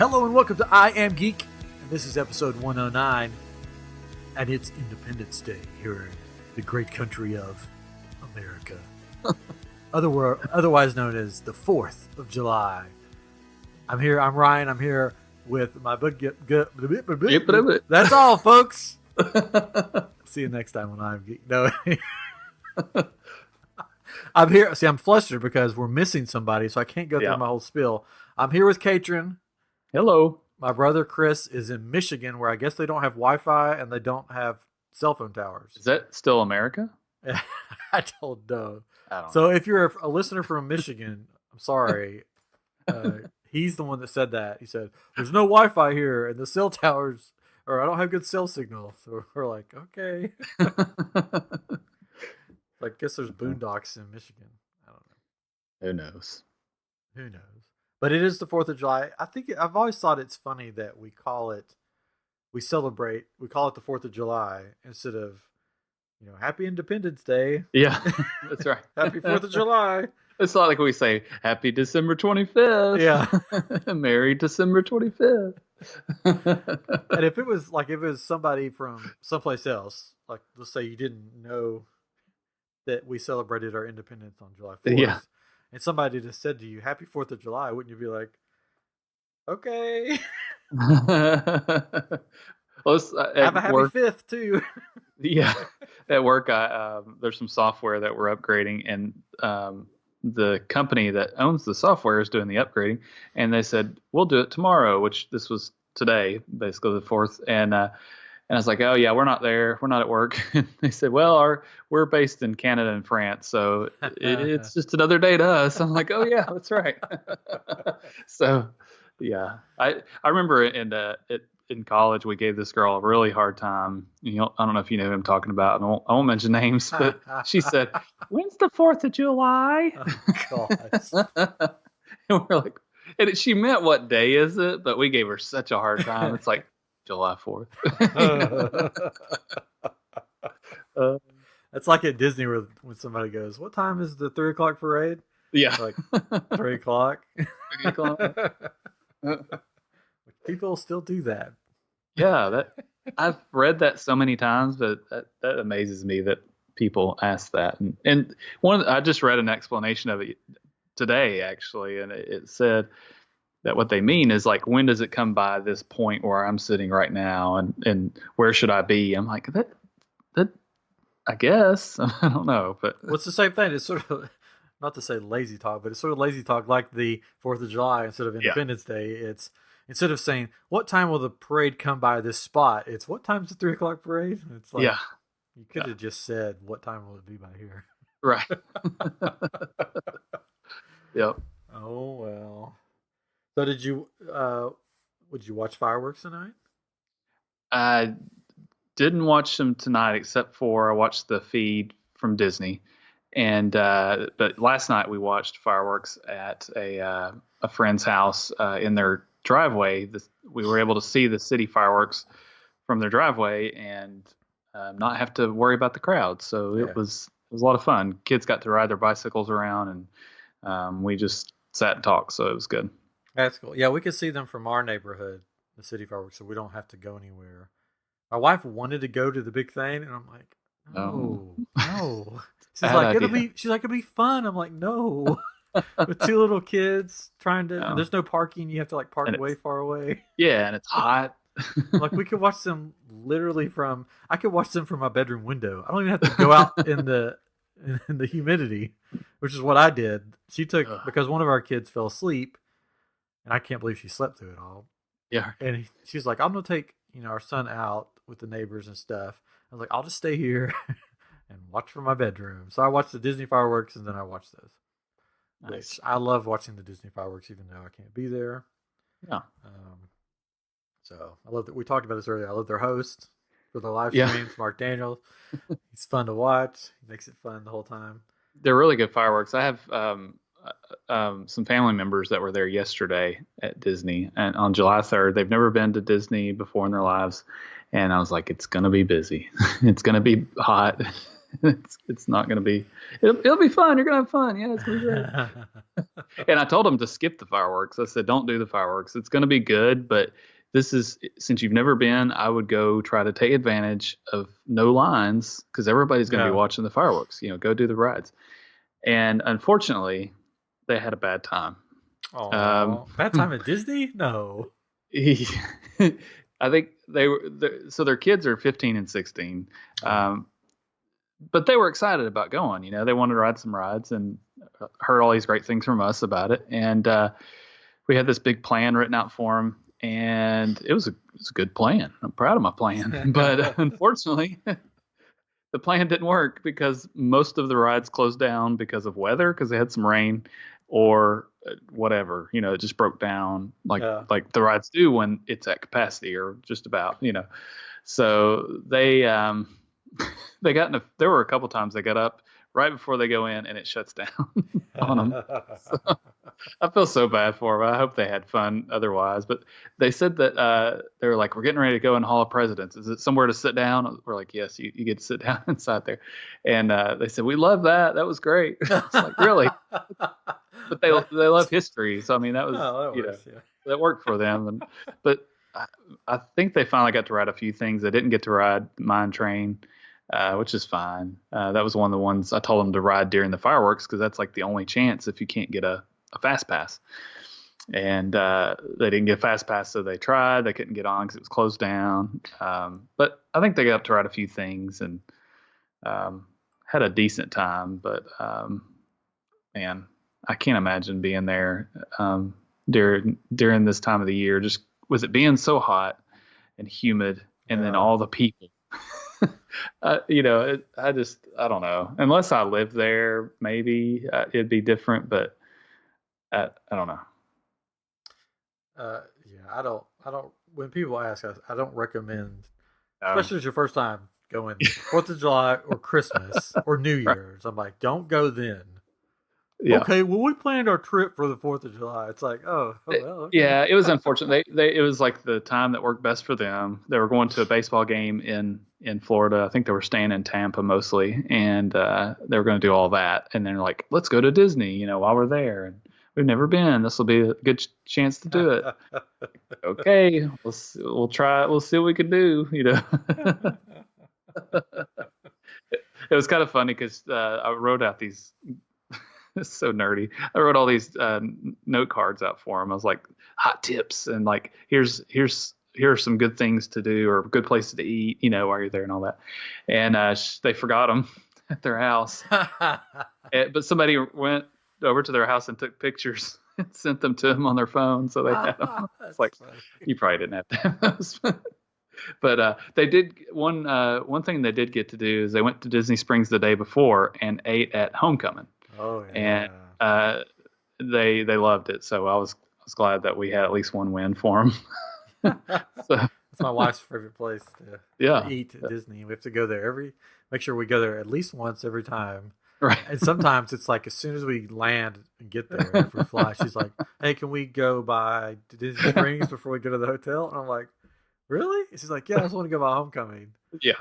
Hello and welcome to I Am Geek, and this is episode 109, and it's Independence Day here in the great country of America, otherwise known as the 4th of July. I'm Ryan, I'm here with my that's all, folks. See you next time on I Am Geek. No, I'm here. See, I'm flustered because we're missing somebody, so I can't go through my whole spiel. I'm here with Katrin. Hello. My brother Chris is in Michigan, where I guess they don't have Wi-Fi and they don't have cell phone towers. Is that still America? I don't know. So if you're a listener from Michigan, I'm sorry. He's the one that said that. He said, there's no Wi-Fi here and the cell towers, or I don't have good cell signal. So we're like, okay. I guess there's boondocks in Michigan. I don't know. Who knows? But it is the 4th of July. I've always thought it's funny that we call it the 4th of July instead of, Happy Independence Day. Yeah, that's right. Happy 4th of July. It's not like we say Happy December 25th. Yeah. Merry December 25th. And if it was somebody from someplace else, like let's say you didn't know that we celebrated our independence on July 4th. Yeah. And somebody just said to you, Happy 4th of July, wouldn't you be like, okay. Well, have a happy 5th, too. Yeah. At work, there's some software that we're upgrading, and the company that owns the software is doing the upgrading, and they said, we'll do it tomorrow, which this was today, basically the 4th. And I was like, oh, yeah, we're not there. We're not at work. And they said, well, we're based in Canada and France, so it's just another day to us. I'm like, oh, yeah, that's right. So, yeah. I remember in college, we gave this girl a really hard time. I don't know if you know who I'm talking about. I won't mention names, but she said, when's the 4th of July? Oh, God. And we're like, and she meant what day is it? But we gave her such a hard time. It's like, July 4th. That's like at Disney when somebody goes, what time is the 3 o'clock parade? Yeah. Like 3 o'clock. 3 o'clock. People still do that. Yeah, I've read that so many times, but that amazes me that people ask that. And I just read an explanation of it today, actually, and it said that what they mean is like, when does it come by this point where I'm sitting right now, and where should I be? I'm like, that I guess. I don't know, but it's the same thing. It's sort of, not to say lazy talk, but it's sort of lazy talk like the 4th of July instead of Independence Day. It's instead of saying, what time will the parade come by this spot? It's what time's the 3 o'clock parade? It's like, you could have just said, what time will it be by here? Right. Yep. Oh, well. So would you watch fireworks tonight? I didn't watch them tonight, except for I watched the feed from Disney, but last night we watched fireworks at a friend's house in their driveway. We were able to see the city fireworks from their driveway and not have to worry about the crowd. So it was a lot of fun. Kids got to ride their bicycles around, and we just sat and talked. So it was good. That's cool. Yeah, we could see them from our neighborhood, the city fireworks, so we don't have to go anywhere. My wife wanted to go to the big thing, and I'm like, no. She's like, it'll be fun. I'm like, no. With 2 little kids trying to, and there's no parking. You have to park way far away. Yeah, and it's hot. We could watch them I could watch them from my bedroom window. I don't even have to go out in the humidity, which is what I did. She took, because one of our kids fell asleep, and I can't believe she slept through it all. Yeah. And she's like, I'm going to take, our son out with the neighbors and stuff. I was like, I'll just stay here and watch from my bedroom. So I watched the Disney fireworks, and then I watched those. Nice. I love watching the Disney fireworks, even though I can't be there. Yeah. So I love that. We talked about this earlier. I love their host for the live streams, Mark Daniels. He's fun to watch. He makes it fun the whole time. They're really good fireworks. I have some family members that were there yesterday at Disney, and on July 3rd. They've never been to Disney before in their lives, and I was like, it's gonna be busy. It's gonna be hot. It's not gonna be. It'll be fun. You're gonna have fun. Yeah, it's gonna be great. And I told them to skip the fireworks. I said, don't do the fireworks. It's going to be good, but since you've never been, I would go try to take advantage of no lines because everybody's going to be watching the fireworks. Go do the rides. And unfortunately, they had a bad time. Oh, bad time at Disney? No. I think so their kids are 15 and 16. But they were excited about going. They wanted to ride some rides and heard all these great things from us about it. And we had this big plan written out for them. And it was a good plan. I'm proud of my plan. But unfortunately, the plan didn't work because most of the rides closed down because of weather, because they had some rain or whatever. It just broke down like the rides do when it's at capacity or just about. So they there were a couple times they got up right before they go in and it shuts down on them. So, I feel so bad for them. I hope they had fun otherwise. But they said that they were like, we're getting ready to go in Hall of Presidents. Is it somewhere to sit down? We're like, yes, you get to sit down inside there. And they said, we love that. That was great. It's like, really? But they love history. So, I mean, that was, that worked for them. But I think they finally got to ride a few things. They didn't get to ride Mine Train. Which is fine. That was one of the ones I told them to ride during the fireworks because that's like the only chance if you can't get a fast pass. And they didn't get a fast pass, so they tried. They couldn't get on because it was closed down. But I think they got to ride a few things and had a decent time. But man, I can't imagine being there during this time of the year. Just with it being so hot and humid, and then all the people. I don't know. Unless I lived there, maybe it'd be different, but I don't know. I don't. When people ask us, I don't recommend, especially if it's your first time going 4th of July or Christmas or New Year's. I'm like, don't go then. Yeah. Okay, well, we planned our trip for the 4th of July. It's like, well. Okay. Yeah, it was unfortunate. It was like the time that worked best for them. They were going to a baseball game in Florida. I think they were staying in Tampa mostly, and they were going to do all that. And they're like, let's go to Disney, while we're there. And we've never been. This will be a good chance to do it. Okay, we'll try it. We'll see what we can do. It was kind of funny because I wrote out these. It's so nerdy. I wrote all these note cards out for them. I was like, hot tips and like, here are some good things to do or good places to eat, while you're there and all that. And they forgot them at their house. But somebody went over to their house and took pictures and sent them to them on their phone. So they had them. It's like, funny. You probably didn't have to have those. But they did one thing they did get to do is they went to Disney Springs the day before and ate at Homecoming. Oh yeah. And they loved it. So I was glad that we had at least one win for them. It's my wife's favorite place to eat at Disney. We have to go there make sure we go there at least once every time. Right. And sometimes it's like as soon as we land and get there, if we fly, she's like, hey, can we go by Disney Springs before we go to the hotel? And I'm like, really? And she's like, yeah, I just want to go by Homecoming. Yeah.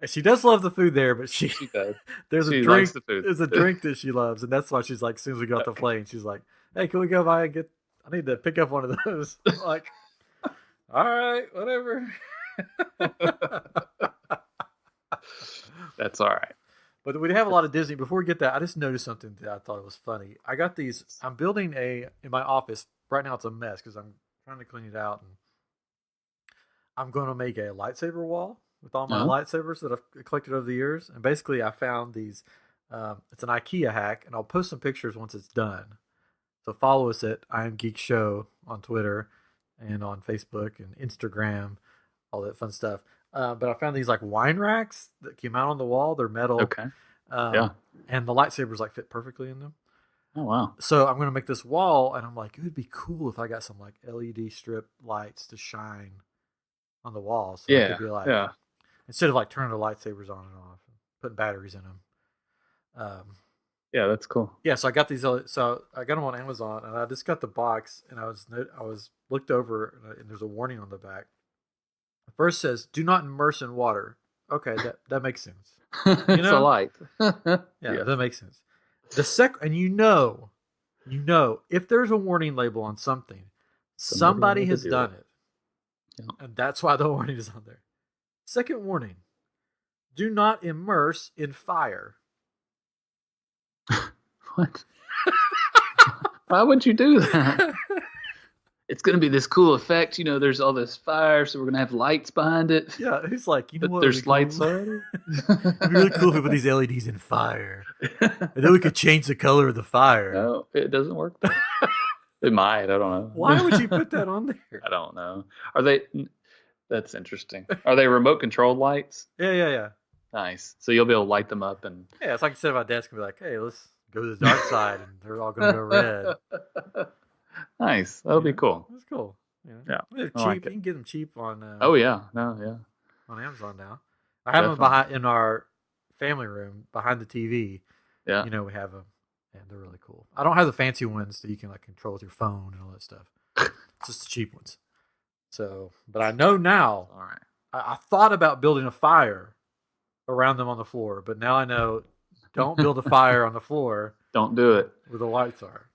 And she does love the food there, but she does. There's a drink that she loves, and that's why she's like, as soon as we got off the plane, she's like, hey, can we go by and I need to pick up one of those. I'm like, all right, whatever. That's all right. But we have a lot of Disney. Before we get that, I just noticed something that I thought was funny. I got these. I'm building in my office right now. It's a mess because I'm trying to clean it out, and I'm going to make a lightsaber wall with all my lightsabers that I've collected over the years. And basically, I found these. It's an IKEA hack, and I'll post some pictures once it's done. So follow us at I Am Geek Show on Twitter and on Facebook and Instagram, all that fun stuff. But I found these like wine racks that came out on the wall. They're metal. Okay. And the lightsabers like fit perfectly in them. Oh, wow. So I'm going to make this wall, and I'm like, it would be cool if I got some like LED strip lights to shine on the wall. So it could be like, instead of like turning the lightsabers on and off, and putting batteries in them. Yeah, that's cool. Yeah, so I got these. So I got them on Amazon, and I just got the box, and I was looked over, and there's a warning on the back. The first says, "Do not immerse in water." Okay, that makes sense. It's a light. Yeah, that makes sense. The second, and You know, if there's a warning label on something, somebody has done it. Yeah. And that's why the warning is on there. Second warning. Do not immerse in fire. What? Why would you do that? It's going to be this cool effect. You know, there's all this fire, so we're going to have lights behind it. Yeah, he's like, you know what? There's lights on it. It'd be really cool if we put these LEDs in fire. And then we could change the color of the fire. No, it doesn't work. It might. I don't know. Why would you put that on there? I don't know. Are they... That's interesting. Are they remote controlled lights? Yeah. Nice. So you'll be able to light them up and... Yeah, it's like instead of my desk and be like, hey, let's go to the dark side, and they're all going to go red. Nice. That'll be cool. That's cool. Yeah. They're cheap. You can get them cheap on... yeah. On Amazon now. I have them behind in our family room, behind the TV. Yeah. You know, we have them, and they're really cool. I don't have the fancy ones that you can like control with your phone and all that stuff. It's just the cheap ones. So, but I know now. All right. I thought about building a fire around them on the floor, but now I know don't build a fire on the floor. Don't do it where the lights are.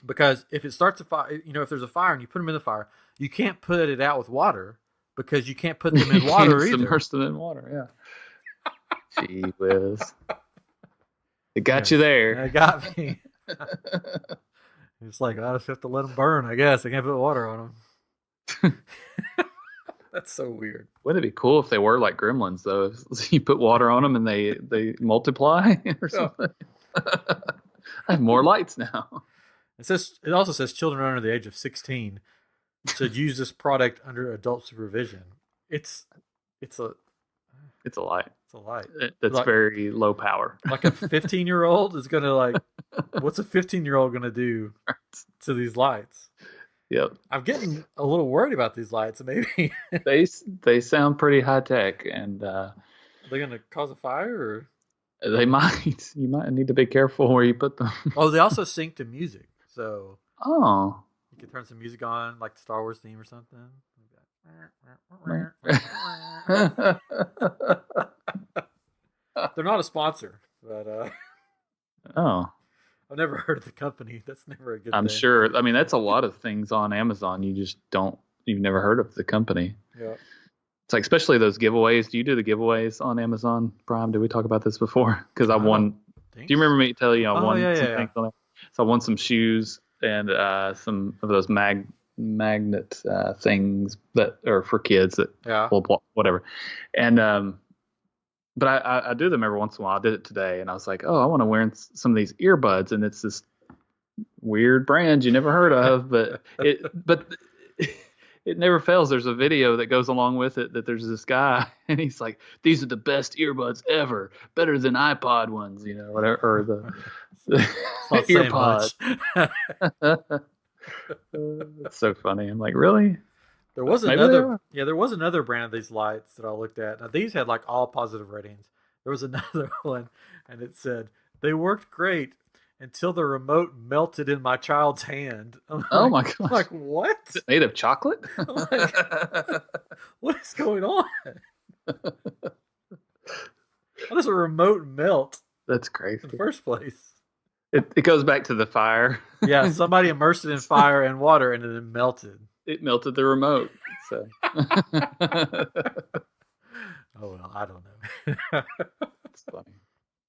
Because if it starts a fire, you know, if there's a fire and you put them in the fire, you can't put it out with water because you can't put them in water either. Submerge them in water, yeah. Gee whiz. It got you there. It got me. It's like, I just have to let them burn, I guess. I can't put water on them. That's so weird. Wouldn't it be cool if they were like gremlins, though? If you put water on them and they multiply or something? I have more lights now. It also says children under the age of 16 should use this product under adult supervision. It's a light. It's a light. That's like, very low power. Like a 15-year-old is gonna like. What's a 15-year-old gonna do to these lights? Yep. I'm getting a little worried about these lights. Maybe they sound pretty high tech, and are they gonna cause a fire? Or? They might. You might need to be careful where you put them. Oh, they also sync to music, so you can turn some music on, like the Star Wars theme or something. They're not a sponsor, but I've never heard of the company. That's never a good thing. I'm sure. I mean, that's a lot of things on Amazon. You've never heard of the company. Yeah. It's like, especially those giveaways. Do you do the giveaways on Amazon Prime? Did we talk about this before? Because I won. Do you remember me telling you I won some things on it? So I won some shoes and some of those magnet things that are for kids that whatever. And but I do them every once in a while. I did it today, and I was like, oh, I want to wear some of these earbuds, and it's this weird brand you never heard of, but it never fails. There's a video that goes along with it that there's this guy, and he's like, these are the best earbuds ever, better than iPod ones, you know, whatever, or the earpods. It's so funny. I'm like, really? There was another brand of these lights that I looked at. Now these had like all positive ratings. There was another one, and it said they worked great until the remote melted in my child's hand. Oh my god! I'm like, what? Is it made of chocolate? Like, what is going on? How does a remote melt? That's crazy. In the first place. It goes back to the fire. Yeah, somebody immersed it in fire and water, and it melted. It melted the remote. So. Oh well, I don't know. It's funny.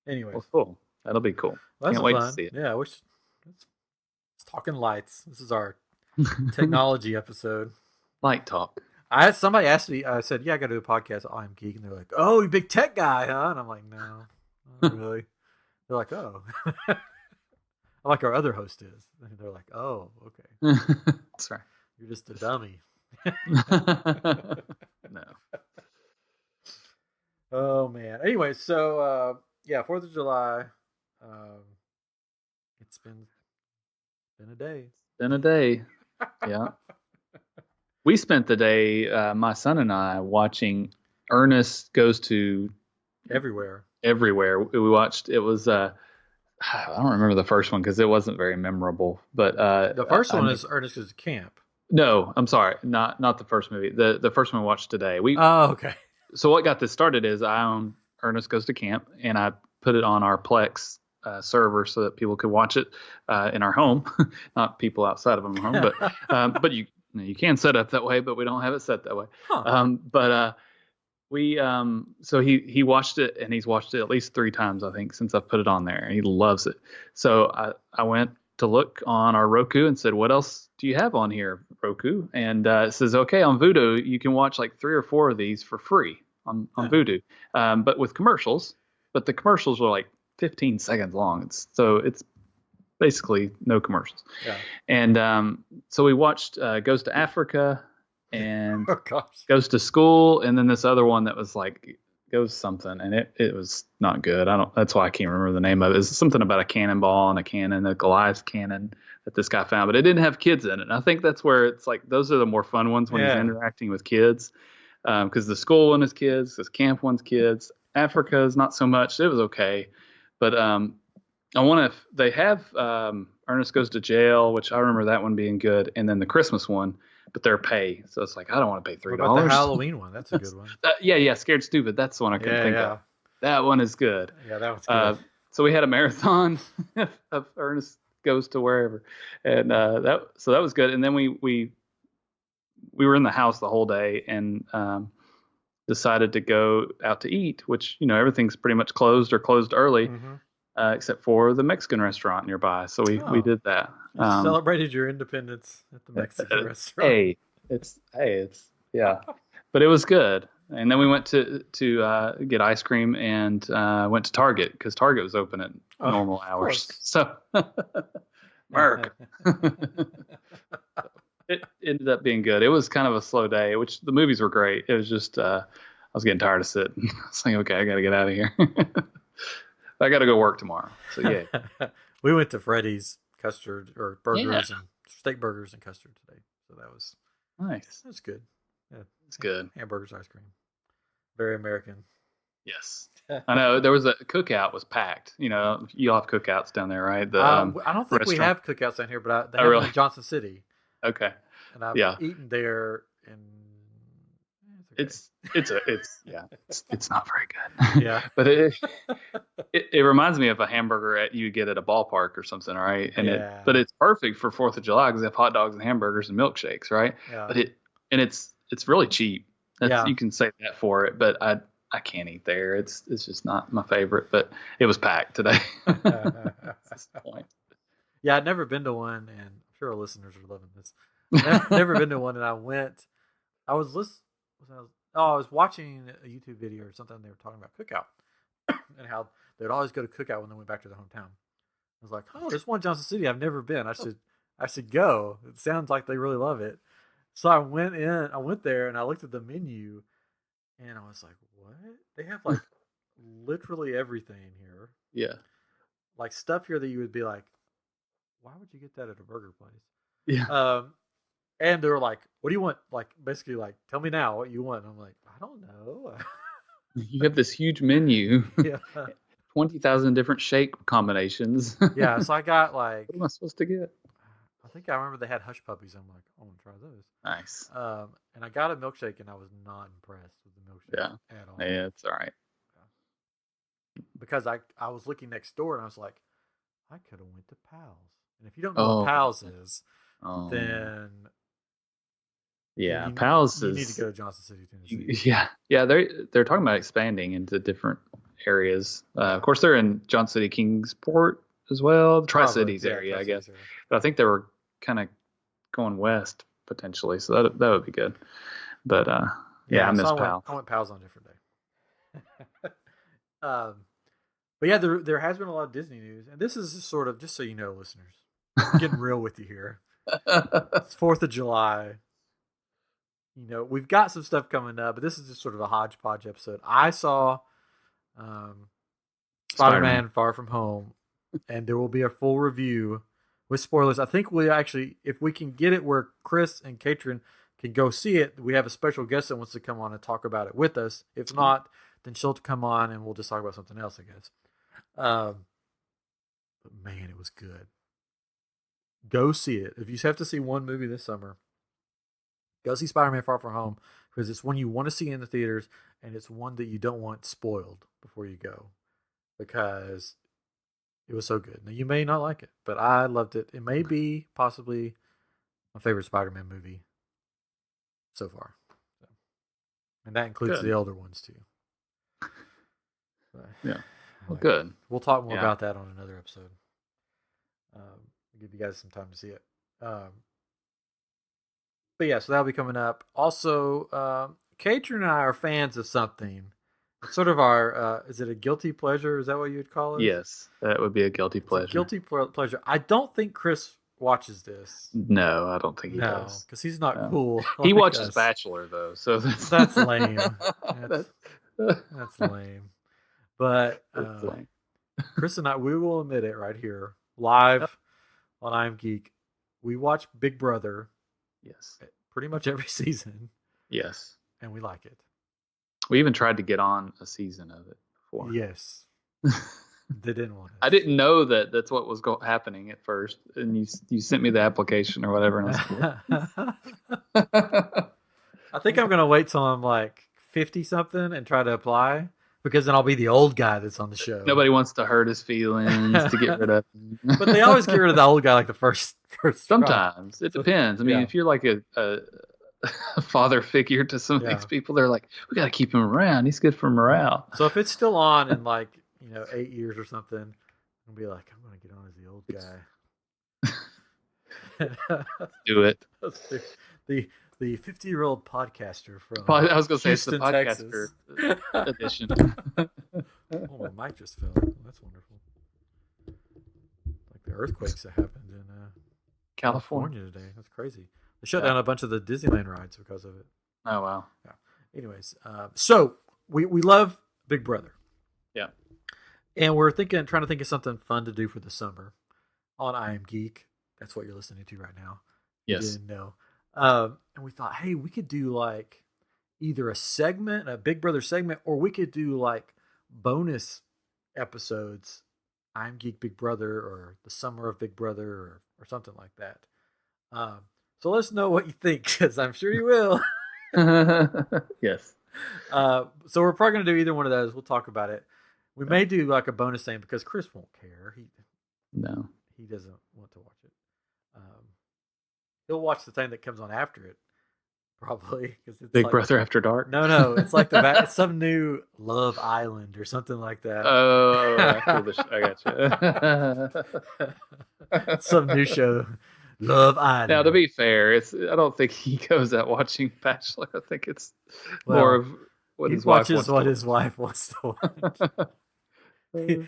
Anyways, well, cool. That'll be cool. Can't wait to see it. Yeah, it's talking lights. This is our technology episode. Light talk. Somebody asked me. I said, "Yeah, I got to do a podcast." I'm Geek, and they're like, "Oh, you big tech guy, huh?" And I'm like, "No, not really." They're like, "Oh." Like our other host is. And they're like, "Oh, okay." That's right. You're just a dummy. No. Oh man. Anyway, so 4th of July. It's been a day. It's been a day. Yeah. We spent the day, my son and I, watching Ernest Goes to Everywhere. We watched. It was. I don't remember the first one because it wasn't very memorable. But the first one is Ernest Goes to Camp. No, I'm sorry, not the first movie. The first one we watched today. Oh, okay. So what got this started is I own Ernest Goes to Camp, and I put it on our Plex server so that people could watch it in our home, not people outside of our home, but you can set up that way, but we don't have it set that way. Huh. But we so he watched it, and he's watched it at least 3 times, I think, since I've put it on there, and he loves it. So I went to look on our Roku and said, what else do you have on here, Roku? And it says, okay, on Vudu you can watch like 3 or 4 of these for free on Vudu, but with commercials. But the commercials are like 15 seconds long. It's basically no commercials. Yeah. And so we watched Goes to Africa and Oh gosh. Goes to School, and then this other one that was like Goes something, and it was not good. That's why I can't remember the name of it. It's something about a cannonball and a cannon, a Goliath cannon that this guy found, but it didn't have kids in it. And I think that's where it's like those are the more fun ones when he's interacting with kids, because the school one is kids, this camp one's kids. Africa is not so much. It was okay, but I want to. They have Ernest Goes to Jail, which I remember that one being good, and then the Christmas one, but they're pay. So it's like I don't want to pay $3. What about the Halloween one? That's a good one. Yeah, Scared Stupid. That's the one I couldn't think of. That one is good. Yeah, that one's good. So we had a marathon of Ernest Goes to Wherever, and that was good. And then we were in the house the whole day, and decided to go out to eat, which everything's pretty much closed or closed early. Mm-hmm. Except for the Mexican restaurant nearby. So we did that. You celebrated your independence at the Mexican restaurant. Hey, it's yeah, but it was good. And then we went to get ice cream and went to Target because Target was open at normal hours. So, Merc. It ended up being good. It was kind of a slow day, which the movies were great. It was just I was getting tired of sitting. I was like, okay, I got to get out of here. I got to go work tomorrow. So yeah. We went to Freddy's custard or burgers and steak burgers and custard today. So that was nice. That's good. Yeah, it's good. Hamburgers, ice cream. Very American. Yes. I know there was a cookout was packed. You all have cookouts down there, right? I don't think we have cookouts down here, but they have them in Johnson City. Okay. And I've eaten there, and it's not very good. Yeah. But it reminds me of a hamburger you get at a ballpark or something, right? And but it's perfect for 4th of July because they have hot dogs and hamburgers and milkshakes, right? Yeah. But it's really cheap. You can say that for it, but I can't eat there. It's just not my favorite. But it was packed today. That's the point. Yeah, I'd never been to one, and I'm sure our listeners are loving this. Never been to one, and I went. I was watching a YouTube video or something. They were talking about cookout and how they'd always go to cookout when they went back to their hometown. I was like, oh, there's one in Johnson City. I've never been. I should go. It sounds like they really love it. So I went there and I looked at the menu, and I was like, what? They have like literally everything here. Yeah. Like stuff here that you would be like, why would you get that at a burger place? Yeah. And they were like, what do you want? Like, basically, like, tell me now what you want. And I'm like, I don't know. You have this huge menu. Yeah. 20,000 different shake combinations. Yeah. So I got like. What am I supposed to get? I think I remember they had hush puppies. I'm like, I want to try those. Nice. And I got a milkshake, and I was not impressed with the milkshake at all. Yeah, it's all right. Yeah. Because I was looking next door, and I was like, I could have went to Pal's. And if you don't know what Pal's is, then Pal's you need to go to Johnson City, Tennessee. Yeah, they're talking about expanding into different areas. Of course, they're in Johnson City, Kingsport as well, the Tri-Cities area, I guess. Area. But I think they were kind of going west potentially, so that would be good. But I miss Pal's. I went Pal's on a different day. But yeah, there has been a lot of Disney news, and this is sort of, just so you know, listeners, I'm getting real with you here. It's 4th of July. We've got some stuff coming up, but this is just sort of a hodgepodge episode. I saw Spider-Man Far From Home, and there will be a full review with spoilers. I think we actually, if we can get it where Chris and Katrin can go see it, we have a special guest that wants to come on and talk about it with us. If not, then she'll come on and we'll just talk about something else, I guess. But man, it was good. Go see it. If you have to see one movie this summer, go see Spider-Man Far From Home, because it's one you want to see in the theaters, and it's one that you don't want spoiled before you go, because It was so good. Now, you may not like it, but I loved it. It may be possibly my favorite Spider-Man movie so far. So, and that includes the older ones, too. But, yeah. Well, good. We'll talk more about that on another episode. Give you guys some time to see it. But yeah, so that'll be coming up. Also, Katrin and I are fans of something. It's sort of our, is it a guilty pleasure? Is that what you would call it? Yes, that would be a guilty pleasure. Guilty pleasure. I don't think Chris watches this. No, I don't think he does. Because he's not cool. He watches Bachelor, though, so that's lame. That's lame. But Chris and I, we will admit it right here, live on I Am Geek. We watch Big Brother. Yes. Pretty much every season. Yes. And we like it. We even tried to get on a season of it before. Yes. They didn't want it. I didn't know that that's what was happening at first. And you sent me the application or whatever. And I think I'm going to wait till I'm like 50 something and try to apply. Because then I'll be the old guy that's on the show. Nobody wants to hurt his feelings to get rid of him. But they always get rid of the old guy like the first Sometimes. It depends. I mean, if you're like a father figure to some of these people, they're like, we got to keep him around. He's good for morale. So if it's still on in like, 8 years or something, I'll be like, I'm going to get on as the old guy. Do it. The 50-year-old podcaster from I was going to say Houston, it's the podcaster edition. Oh, my mic just fell. That's wonderful. Like the earthquakes that happened in California today. That's crazy. They shut down a bunch of the Disneyland rides because of it. Oh, wow. Yeah. Anyways, so we love Big Brother. Yeah. And we're trying to think of something fun to do for the summer on I Am Geek. That's what you're listening to right now. Yes. You didn't know. And we thought, hey, we could do like either a Big Brother segment, or we could do like bonus episodes, I'm Geek Big Brother, or the Summer of Big Brother, or something like that. So let us know what you think, because I'm sure you will. Yes. So we're probably going to do either one of those. We'll talk about it. We may do like a bonus thing because Chris won't care. He doesn't want to watch it. He'll watch the thing that comes on after it, probably. Cause it's Big Brother After Dark? No. It's like it's some new Love Island or something like that. Oh, I gotcha. Some new show, Love Island. Now, to be fair, I don't think he goes out watching Bachelor. I think it's more of what his wife wants to watch.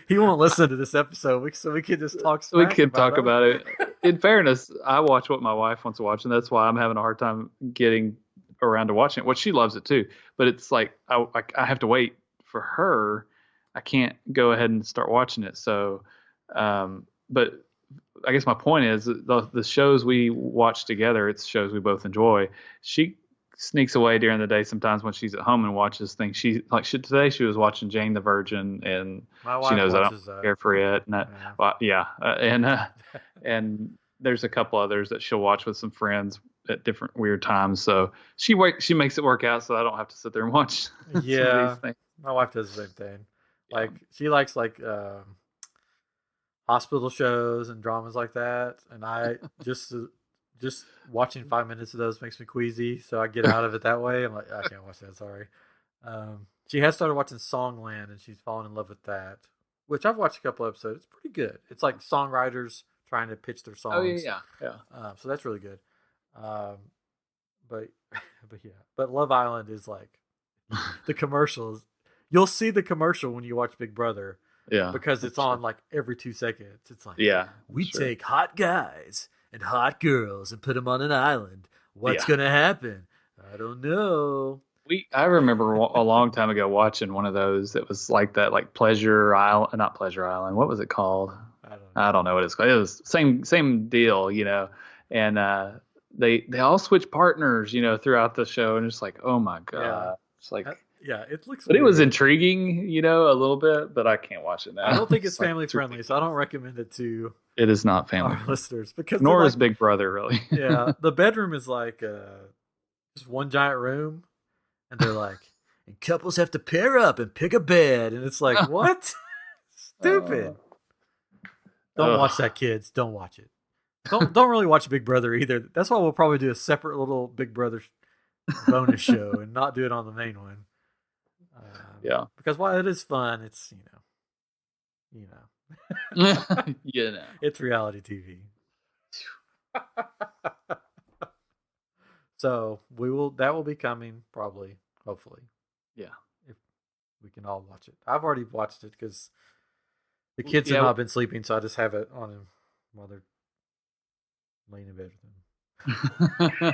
He won't listen to this episode, so we could just talk. We could talk about it. In fairness, I watch what my wife wants to watch, and that's why I'm having a hard time getting around to watching it. Well, she loves it too, but it's like I have to wait for her. I can't go ahead and start watching it. So, but I guess my point is the shows we watch together, it's shows we both enjoy. She sneaks away during the day sometimes when she's at home and watches things. Today she was watching Jane the Virgin, and she knows I don't care for it. And and there's a couple others that she'll watch with some friends at different weird times. So she makes it work out so I don't have to sit there and watch. Yeah, these things. My wife does the same thing. Like she likes hospital shows and dramas like that, and I just watching 5 minutes of those makes me queasy, so I get out of it that way. I'm like, I can't watch that. Sorry. She has started watching Songland, and she's fallen in love with that, which I've watched a couple episodes. It's pretty good. It's like songwriters trying to pitch their songs. Oh yeah. So that's really good. But Love Island is like the commercials. You'll see the commercial when you watch Big Brother. Yeah. Because it's on like every 2 seconds. It's like, we take hot guys and hot girls and put them on an island. What's going to happen? I don't know. I remember a long time ago watching one of those that was like that, like Pleasure Island, not Pleasure Island. What was it called? I don't know what it's called. It was same deal, and they all switch partners, throughout the show. And it's like, oh my God. Yeah. It's like, it looks but weird. It was intriguing, a little bit, but I can't watch it now. I don't think it's family friendly, so I don't recommend it to it is not family our listeners, because nor is Big Brother really. Yeah. The bedroom is like just one giant room, and they're like, and couples have to pair up and pick a bed, and it's like, what? Stupid. Don't watch that, kids. Don't watch it. Don't really watch Big Brother either. That's why we'll probably do a separate little Big Brother bonus show and not do it on the main one. Because while it is fun, it's it's reality TV. So that will be coming probably, hopefully. Yeah. If we can all watch it. I've already watched it because the kids have not been sleeping, so I just have it on while they're laying in bed with them.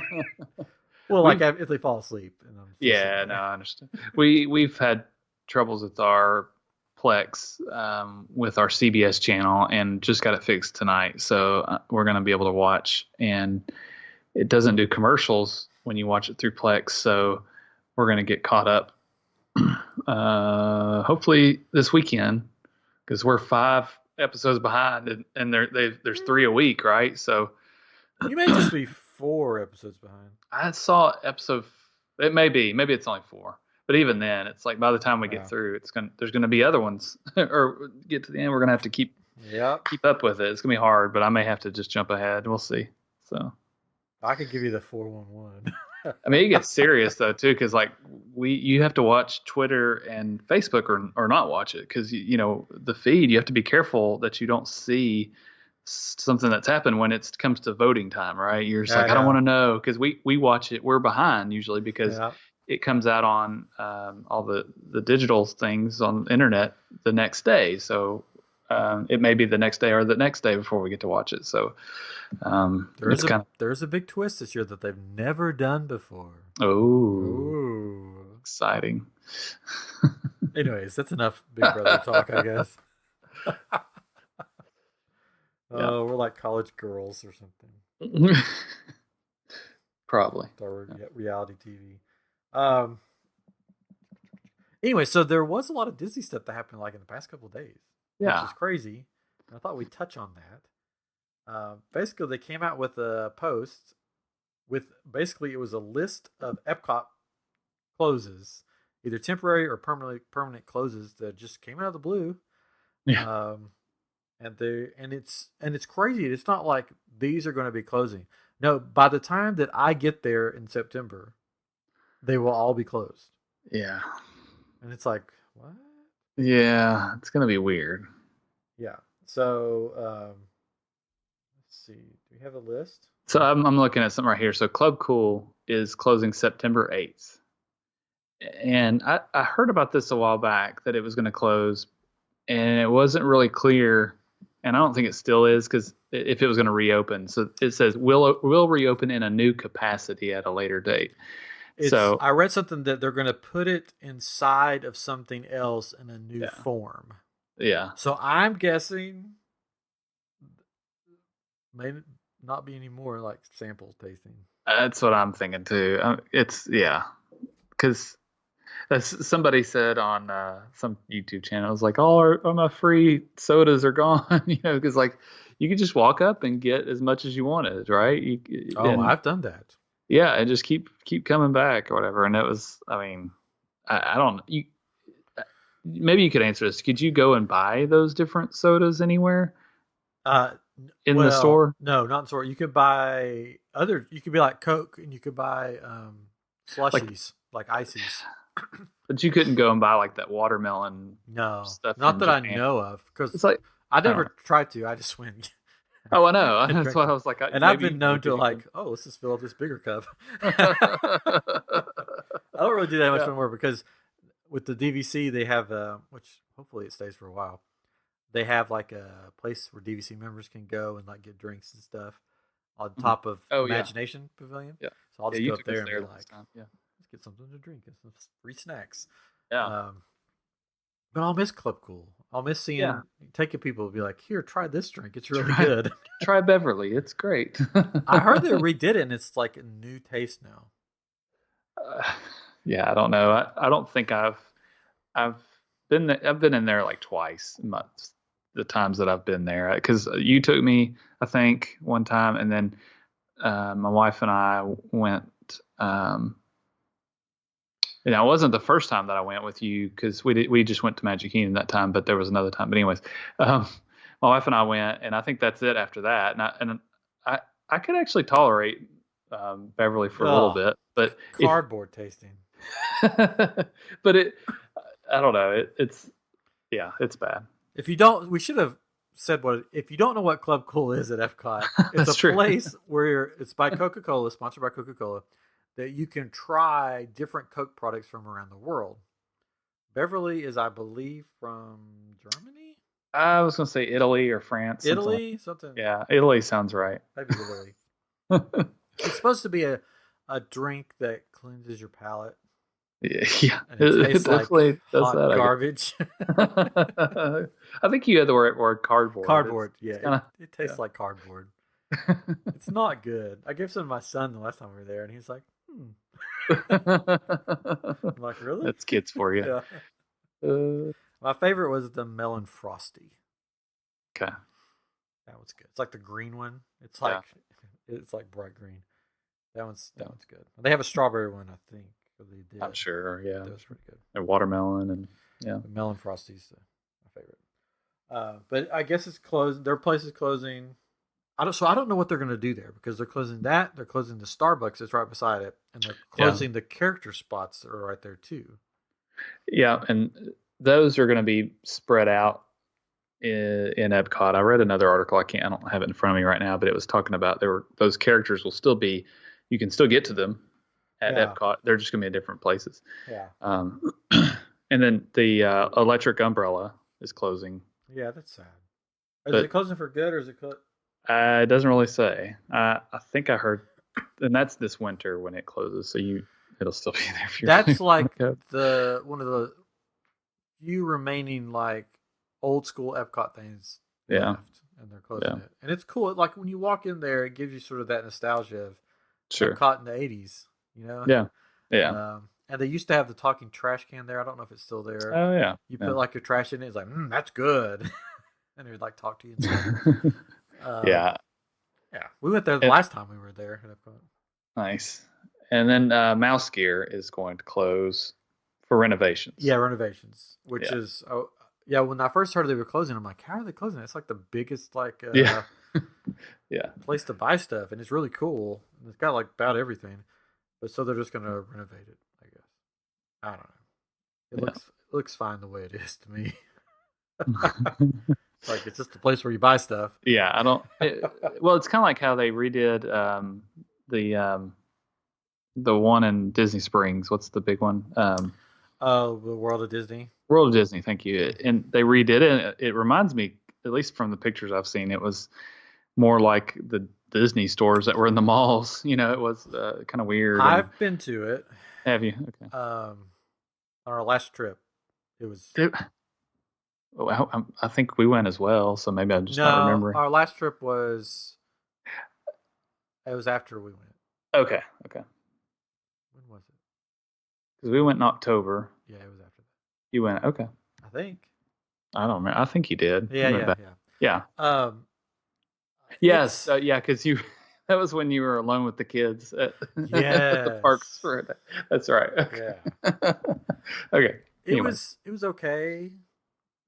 Well, like if they fall asleep. And I'm I understand. We've had troubles with our Plex with our CBS channel and just got it fixed tonight. So we're going to be able to watch, and it doesn't do commercials when you watch it through Plex. So we're going to get caught up hopefully this weekend, because we're 5 episodes behind, and there's 3 a week, right? So you may just be 4 episodes behind. I saw episode. It may be. Maybe it's only 4. But even then, it's like by the time we get through, there's gonna be other ones, or get to the end, we're gonna have to keep up with it. It's gonna be hard, but I may have to just jump ahead. We'll see. So I could give you the 411. I mean, it gets serious though too, because like you have to watch Twitter and Facebook or not watch it, because the feed. You have to be careful that you don't see something that's happened when it comes to voting time, right? You're just I don't want to know, because we watch it. We're behind usually because it comes out on all the digital things on the internet the next day. So it may be the next day or the next day before we get to watch it. So there's a big twist this year that they've never done before. Oh, exciting. Anyways, that's enough Big Brother talk, I guess. We're like college girls or something. Probably. Or reality TV. Anyway, so there was a lot of Disney stuff that happened like in the past couple of days. Which is crazy. I thought we'd touch on that. Basically, they came out with a post with it was a list of EPCOT closes, either temporary or permanent closes that just came out of the blue. Yeah. And it's crazy. It's not like these are going to be closing. No, by the time that I get there in September, they will all be closed. Yeah. And it's like, what? Yeah, it's going to be weird. Yeah. So, let's see. Do we have a list? So I'm looking at something right here. So Club Cool is closing September 8th. And I heard about this a while back, that it was going to close, and it wasn't really clear, and I don't think it still is, because if it was going to reopen. So it says will reopen in a new capacity at a later date. So I read something that they're going to put it inside of something else in a new form. Yeah. So I'm guessing may not be any more like sample tasting. That's what I'm thinking too. Because as somebody said on some YouTube channel, it's like all my free sodas are gone. Because like you could just walk up and get as much as you wanted, right? I've done that. Yeah, and just keep coming back or whatever. And it was, I mean, I don't. Maybe you could answer this. Could you go and buy those different sodas anywhere? In the store? No, not in the store. You could buy you could be like Coke, and you could buy slushies, like ices. But you couldn't go and buy like that watermelon stuff. Not that Japan. I know of, because it's like I never tried to. I just went. Oh, I know. That's why I was like, and I've been known to like, let's just fill up this bigger cup. I don't really do that much anymore, because with the DVC they have, which hopefully it stays for a while. They have like a place where DVC members can go and like get drinks and stuff on top of Imagination Pavilion. Yeah. So I'll just go up there and be like, let's get something to drink and some free snacks. Yeah. But I'll miss Club Cool. I'll miss seeing taking people to be like, here, try this drink. It's really good. Try Beverly. It's great. I heard they redid it, and it's like a new taste now. I don't know. I don't think I've been in there like twice the times that I've been there, because you took me, I think, one time, and then my wife and I went. It wasn't the first time that I went with you, because we just went to Magic Kingdom that time, but there was another time. But anyways, my wife and I went, and I think that's it after that. I could actually tolerate Beverly for a little bit, but cardboard tasting. but I don't know. It's bad. If you don't, we should have said if you don't know what Club Cool is at EPCOT, it's a place where it's by Coca-Cola, sponsored by Coca-Cola, that you can try different Coke products from around the world. Beverly is, I believe, from Germany. I was going to say Italy or France. Something. Yeah, Italy sounds right. Maybe Italy. It's supposed to be a drink that cleanses your palate. Yeah, and it tastes definitely like does hot that. Garbage. I think you had the word cardboard. Cardboard, it tastes like cardboard. It's not good. I gave some to my son the last time we were there, and he's like, I'm like, really? That's kids for you. Yeah. My favorite was the melon frosty. Okay. That was good. It's like the green one. It's like it's like bright green. That one's good. They have a strawberry one, I think. They did. I'm sure. Yeah, that was pretty good. And watermelon and the melon frosty's my favorite. But I guess it's closed. Their place is closing. I don't know what they're going to do there because they're closing that. They're closing the Starbucks that's right beside it, and they're closing the character spots that are right there too. Yeah, and those are going to be spread out in Epcot. I read another article. I don't have it in front of me right now, but it was talking about those characters will still be. You can still get to them at Epcot. They're just going to be in different places. Yeah. And then the Electric Umbrella is closing. Yeah, that's sad. Is it closing for good or is it closing? It doesn't really say. I think I heard, and that's this winter when it closes. So it'll still be there. If you're that's like one of the few remaining like old school Epcot things left, and they're closing it. And it's cool. Like when you walk in there, it gives you sort of that nostalgia of Epcot in the '80s. You know? Yeah. And they used to have the talking trash can there. I don't know if it's still there. Oh yeah. You put like your trash in it. It's like, that's good. And they'd like talk to you. And yeah. We went there the last time we were there. Nice. And then Mouse Gear is going to close for renovations. Yeah, renovations. Which is when I first heard they were closing, I'm like, how are they closing? It's like the biggest place to buy stuff, and it's really cool. It's got like about everything. But so they're just gonna renovate it, I guess. I don't know. It looks fine the way it is to me. Like it's just a place where you buy stuff. Yeah, I don't. Well, it's kind of like how they redid the one in Disney Springs. What's the big one? The World of Disney. World of Disney. Thank you. And they redid it. It reminds me, at least from the pictures I've seen, it was more like the Disney stores that were in the malls. You know, it was kind of weird. I've been to it. Have you? Okay. On our last trip, it was. I think we went as well, so maybe I'm just not remembering. Our last trip was. It was after we went. Okay. When was it? Because we went in October. Yeah, it was after that. You went, okay. I think. I don't remember. I think you did. Yeah. Yes. Because that was when you were alone with the kids at the parks. That's right. Okay. Yeah. Okay. Anyway. It was okay.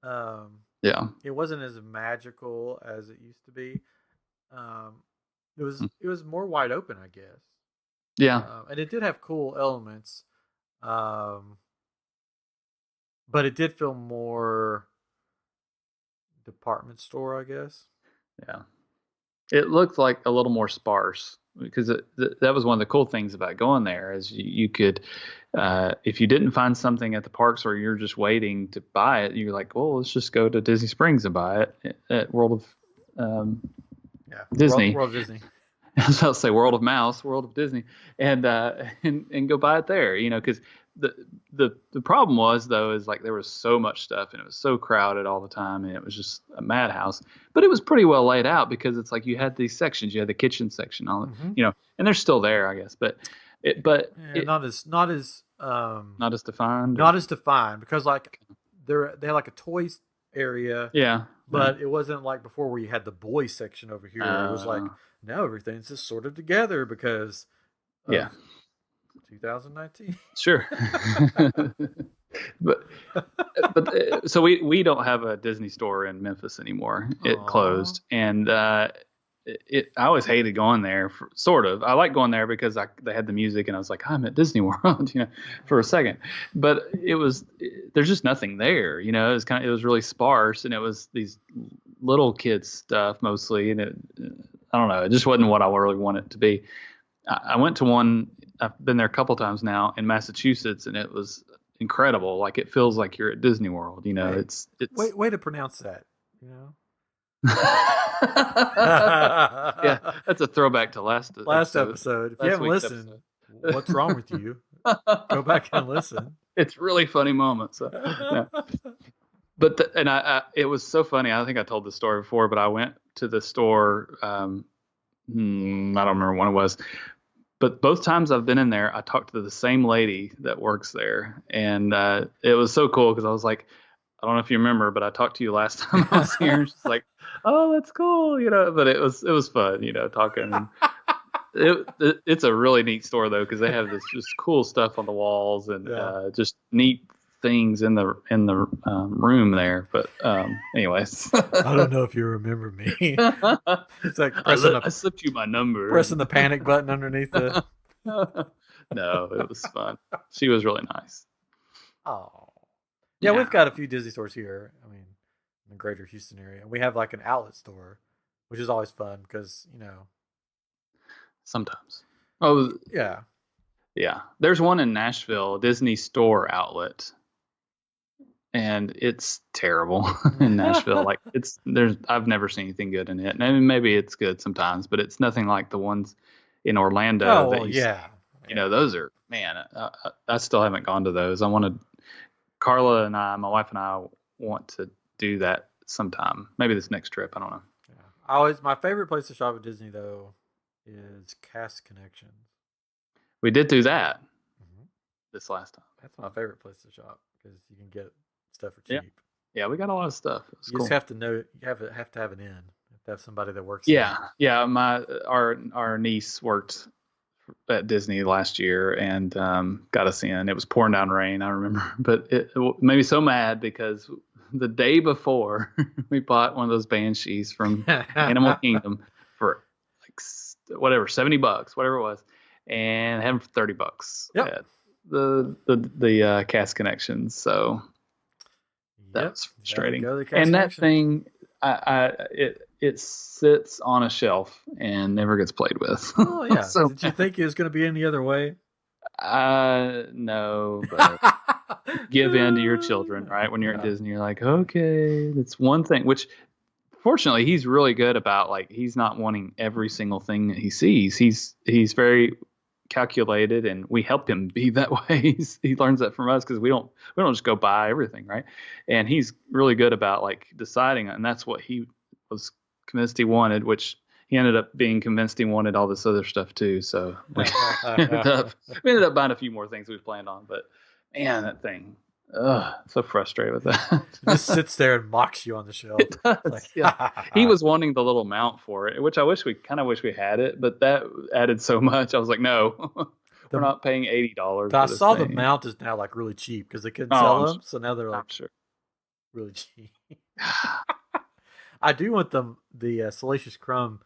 It wasn't as magical as it used to be. It was more wide open, I guess. Yeah. And it did have cool elements. But it did feel more department store, I guess. Yeah. It looked like a little more sparse because that was one of the cool things about going there is you could, if you didn't find something at the parks or you're just waiting to buy it, you're like, well, let's just go to Disney Springs and buy it at World of Disney. World of Disney. I was about to say World of Mouse, World of Disney, and go buy it there, because the problem was though is like there was so much stuff and it was so crowded all the time and it was just a madhouse. But it was pretty well laid out because it's like you had these sections, you had the kitchen section, and they're still there, I guess, but not as defined. Not as defined because like they had like a toys area. Yeah. But it wasn't like before where you had the boy section over here. It was like now everything's just sort of together because 2019. Sure. but so we don't have a Disney store in Memphis anymore. It closed, and I always hated going there. Sort of, I like going there because they had the music, and I was like, I'm at Disney World, for a second. But there's just nothing there, It was it was really sparse, and it was these little kids stuff mostly, and I don't know, it just wasn't what I really wanted it to be. I went to one. I've been there a couple times now in Massachusetts, and it was incredible. Like it feels like you're at Disney World. It's way to pronounce that. Yeah, that's a throwback to last episode. If you haven't listened, what's wrong with you? Go back and listen. It's really funny moments. Yeah. But it was so funny. I think I told this story before, but I went to the store. I don't remember when it was. But both times I've been in there, I talked to the same lady that works there. And it was so cool because I was like, I don't know if you remember, but I talked to you last time I was here. She's like, oh, that's cool, but it was fun, talking. It's a really neat store, though, because they have this just cool stuff on the walls and just neat things in the room there. But anyways. I don't know if you remember me. It's like I slipped you my number. Pressing the panic button underneath the. No, it was fun. She was really nice. Oh. Yeah, we've got a few Disney stores here. I mean, in the greater Houston area. We have like an outlet store, which is always fun because, Sometimes. Oh, yeah. Yeah. There's one in Nashville, Disney Store Outlet. And it's terrible in Nashville. Like I've never seen anything good in it. And I mean, maybe it's good sometimes, but it's nothing like the ones in Orlando. Oh, yeah. Those are, man, I still haven't gone to those. Carla and my wife and I want to do that sometime. Maybe this next trip. I don't know. Yeah. My favorite place to shop at Disney, though, is Cast Connections. We did do that this last time. That's my favorite place to shop because you can get stuff for cheap. Yeah, we got a lot of stuff. You just have to know. You have to have an in. You have to have somebody that works. Yeah. Our niece worked at Disney last year and got us in. It was pouring down rain, I remember, but it made me so mad because the day before we bought one of those banshees from Animal Kingdom for like whatever, $70, whatever it was, and had them for $30 at the Cast Connections. So that's frustrating. And that thing, it sits on a shelf and never gets played with. Oh yeah. So, did you think it was going to be any other way? No, but give in to your children, right? When you're at Disney, you're like, okay, that's one thing. Which, fortunately, he's really good about. Like, he's not wanting every single thing that he sees. He's very calculated, and we help him be that way. He learns that from us because we don't just go buy everything, right? And he's really good about like deciding, and that's what he was convinced he wanted, which he ended up being convinced he wanted all this other stuff too. So we ended up buying a few more things we planned on. But man, that thing, so frustrated with that. It just sits there and mocks you on the shelf. It does. Like, he was wanting the little mount for it, which I wish we had it, but that added so much. I was like, no, we're not paying $80. I saw the mount is now like really cheap because they couldn't sell them, so now they're like really cheap. I do want the Salacious Crumb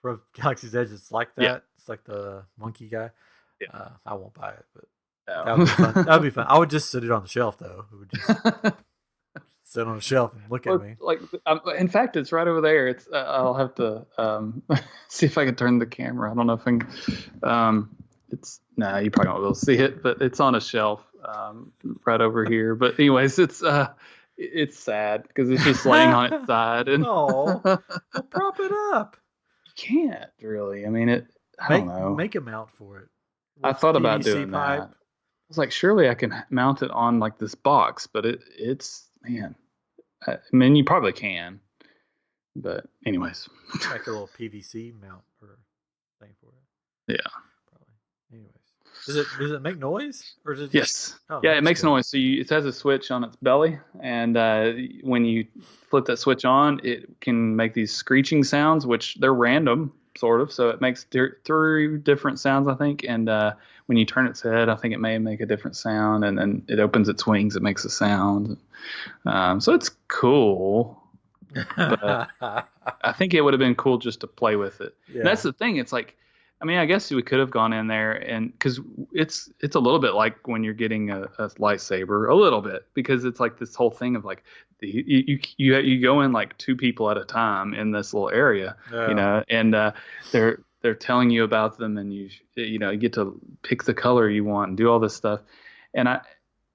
from Galaxy's Edge. It's like that. Yeah. It's like the monkey guy. Yeah. I won't buy it, but that would be fun. That would be fun. I would just sit it on the shelf though. It would just sit on the shelf and look at me. Like, in fact, it's right over there. It's I'll have to see if I can turn the camera. I don't know if I can. You probably won't be able to see it, but it's on a shelf right over here. But anyways, it's sad because it's just laying on its side. And well, prop it up. You can't really. I mean, I don't know. Make a mount for it. I thought about doing that. I was like, surely I can mount it on like this box, but it's man. I mean, you probably can, but anyways. Make a little PVC mount or thing for it. Yeah. Probably. Anyways. Does it make noise or is it? Yes. It makes noise. So it has a switch on its belly, and when you flip that switch on, it can make these screeching sounds, which they're random. sort of. So it makes three different sounds, I think. And when you turn its head, I think it may make a different sound. And then it opens its wings, it makes a sound. So it's cool. But I think it would have been cool just to play with it. Yeah. And that's the thing. It's like, I mean, I guess we could have gone in there and because it's a little bit like when you're getting a lightsaber, a little bit, because it's like this whole thing of like you go in like two people at a time in this little area, you know, and they're telling you about them, and you get to pick the color you want and do all this stuff, and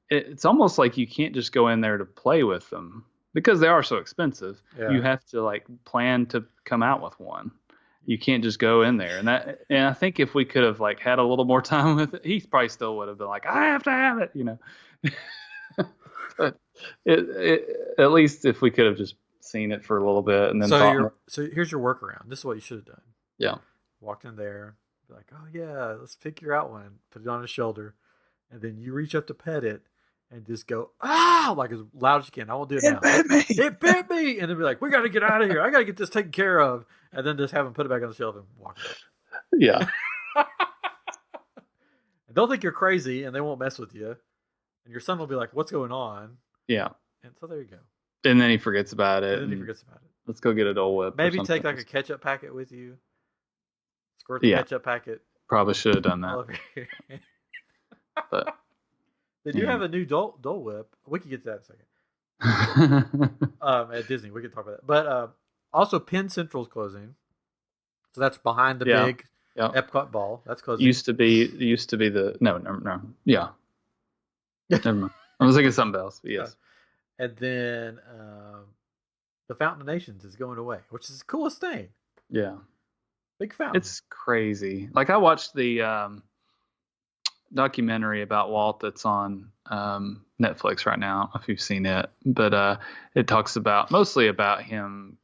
it's almost like you can't just go in there to play with them because they are so expensive. Yeah. You have to like plan to come out with one. You can't just go in there, and I think if we could have like had a little more time with it, he probably still would have been like, I have to have it, you know. But at least if we could have just seen it for a little bit and then so here's your workaround. This is what you should have done. Yeah. Walked in there, be like, oh yeah, let's pick your out one, put it on his shoulder, and then you reach up to pet it and just go, like as loud as you can. I won't do it now. It bit me. And then be like, we got to get out of here. I got to get this taken care of. And then just have him put it back on the shelf and walk away. Yeah. Don't think you're crazy and they won't mess with you. And your son will be like, what's going on? Yeah. And so there you go. And then he forgets about it. Let's go get a Dole Whip. Maybe take like a ketchup packet with you. Squirt the ketchup packet. Probably should have done that. But they do have a new Dole Whip. We can get to that in a second. At Disney, we can talk about that. But also, Penn Central's closing, so that's behind the big EPCOT ball. That's closing. Used to be the no. Yeah. Never mind. I was thinking something else. But yes. And then the Fountain of Nations is going away, which is the coolest thing. Yeah. Big fountain. It's crazy. Like I watched the documentary about Walt that's on Netflix right now. I don't know if you've seen it, but it talks mostly about him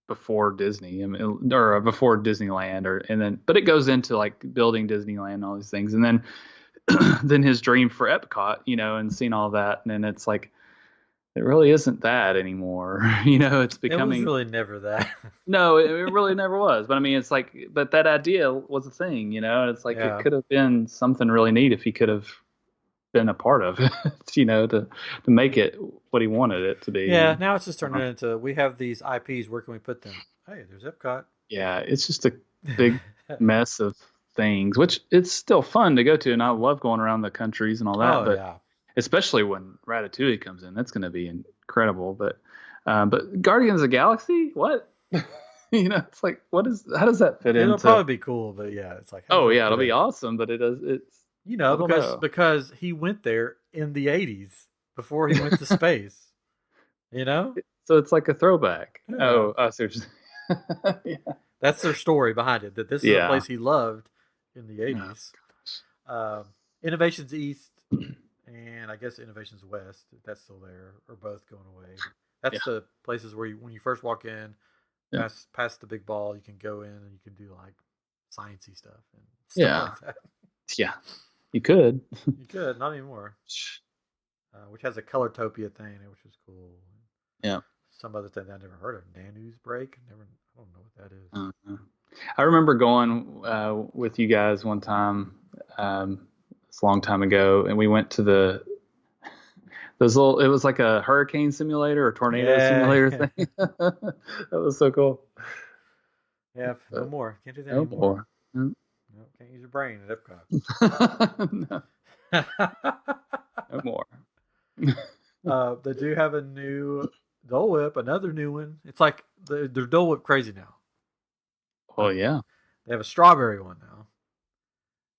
before Disney, or before Disneyland, but it goes into like building Disneyland and all these things, and then then his dream for EPCOT, and seeing all that, and then it's like it really isn't that anymore. It's becoming. It was really never that. No, it really never was. But I mean, it's like, but that idea was a thing, and it's like it could have been something really neat if he could have been a part of it, to make it what he wanted it to be. Yeah, now it's just turning into, we have these IPs, where can we put them? Hey, there's EPCOT. Yeah, it's just a big mess of things, which it's still fun to go to, and I love going around the countries and all that. Especially when Ratatouille comes in, that's going to be incredible. But Guardians of the Galaxy, what? It's like, how does that fit in? It'll probably be cool, but yeah, it's like, it'll be awesome, but it's because he went there in the 80s before he went to space. So it's like a throwback. Yeah. Oh, seriously. Yeah. That's their story behind it. That this is a place he loved in the 80s. Innovations East and I guess Innovations West, if that's still there, are both going away. That's the places where when you first walk in, past the big ball, you can go in and you can do like sciencey stuff and stuff like that. Yeah, you could. You could, not anymore. Which has a Colortopia thing, which is cool. Yeah. Some other thing I never heard of, Nanu's Break. I don't know what that is. I remember going with you guys one time. It's a long time ago, and we went to it was like a hurricane simulator or tornado simulator thing. That was so cool. Yeah, no more. Can't do that anymore. No, can't use your brain at Epcot. No more. They do have a new Dole Whip, another new one. It's like they're Dole Whip crazy now. Oh yeah. They have a strawberry one now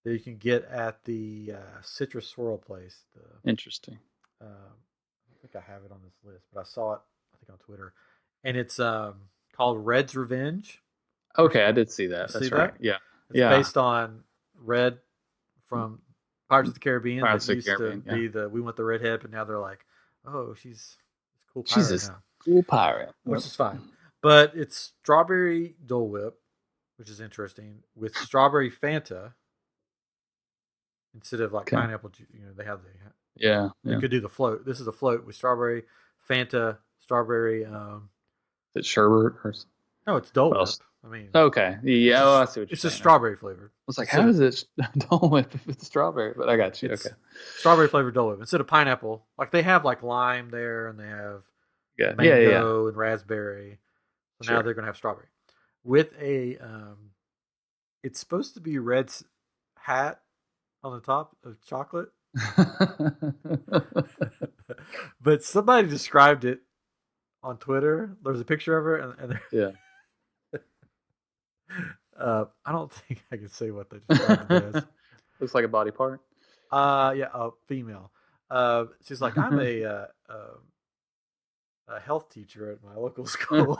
that you can get at the Citrus Swirl place. Interesting. I don't think I have it on this list, but I saw it, I think, on Twitter. And it's called Red's Revenge. Okay, I did see that. That's right. Yeah. It's based on Red from Pirates of the Caribbean. Pirates of the Caribbean, be we want the redhead, but now they're like, oh, she's a cool pirate she's a cool pirate. Which is fine. But it's strawberry Dole Whip, which is interesting, with strawberry Fanta instead of like pineapple juice. They have you could do the float. This is a float with strawberry Fanta, strawberry. Is it sherbet or? No, it's Dole Whip. I mean, okay, yeah, I see what you're it's a saying. strawberry flavored. I was like, how is it Dole Whip if it's strawberry? But I got you. It's Okay. strawberry flavored Dole Whip instead of pineapple. Like they have like lime there, and they have Yeah. mango and raspberry. So now Sure. they're gonna have strawberry with a. It's supposed to be Red's hat on the top of chocolate, but somebody described it on Twitter. There's a picture of her, and Yeah. I don't think I can say what they described it as. Looks like a body part. Yeah, female. She's like, I'm a health teacher at my local school.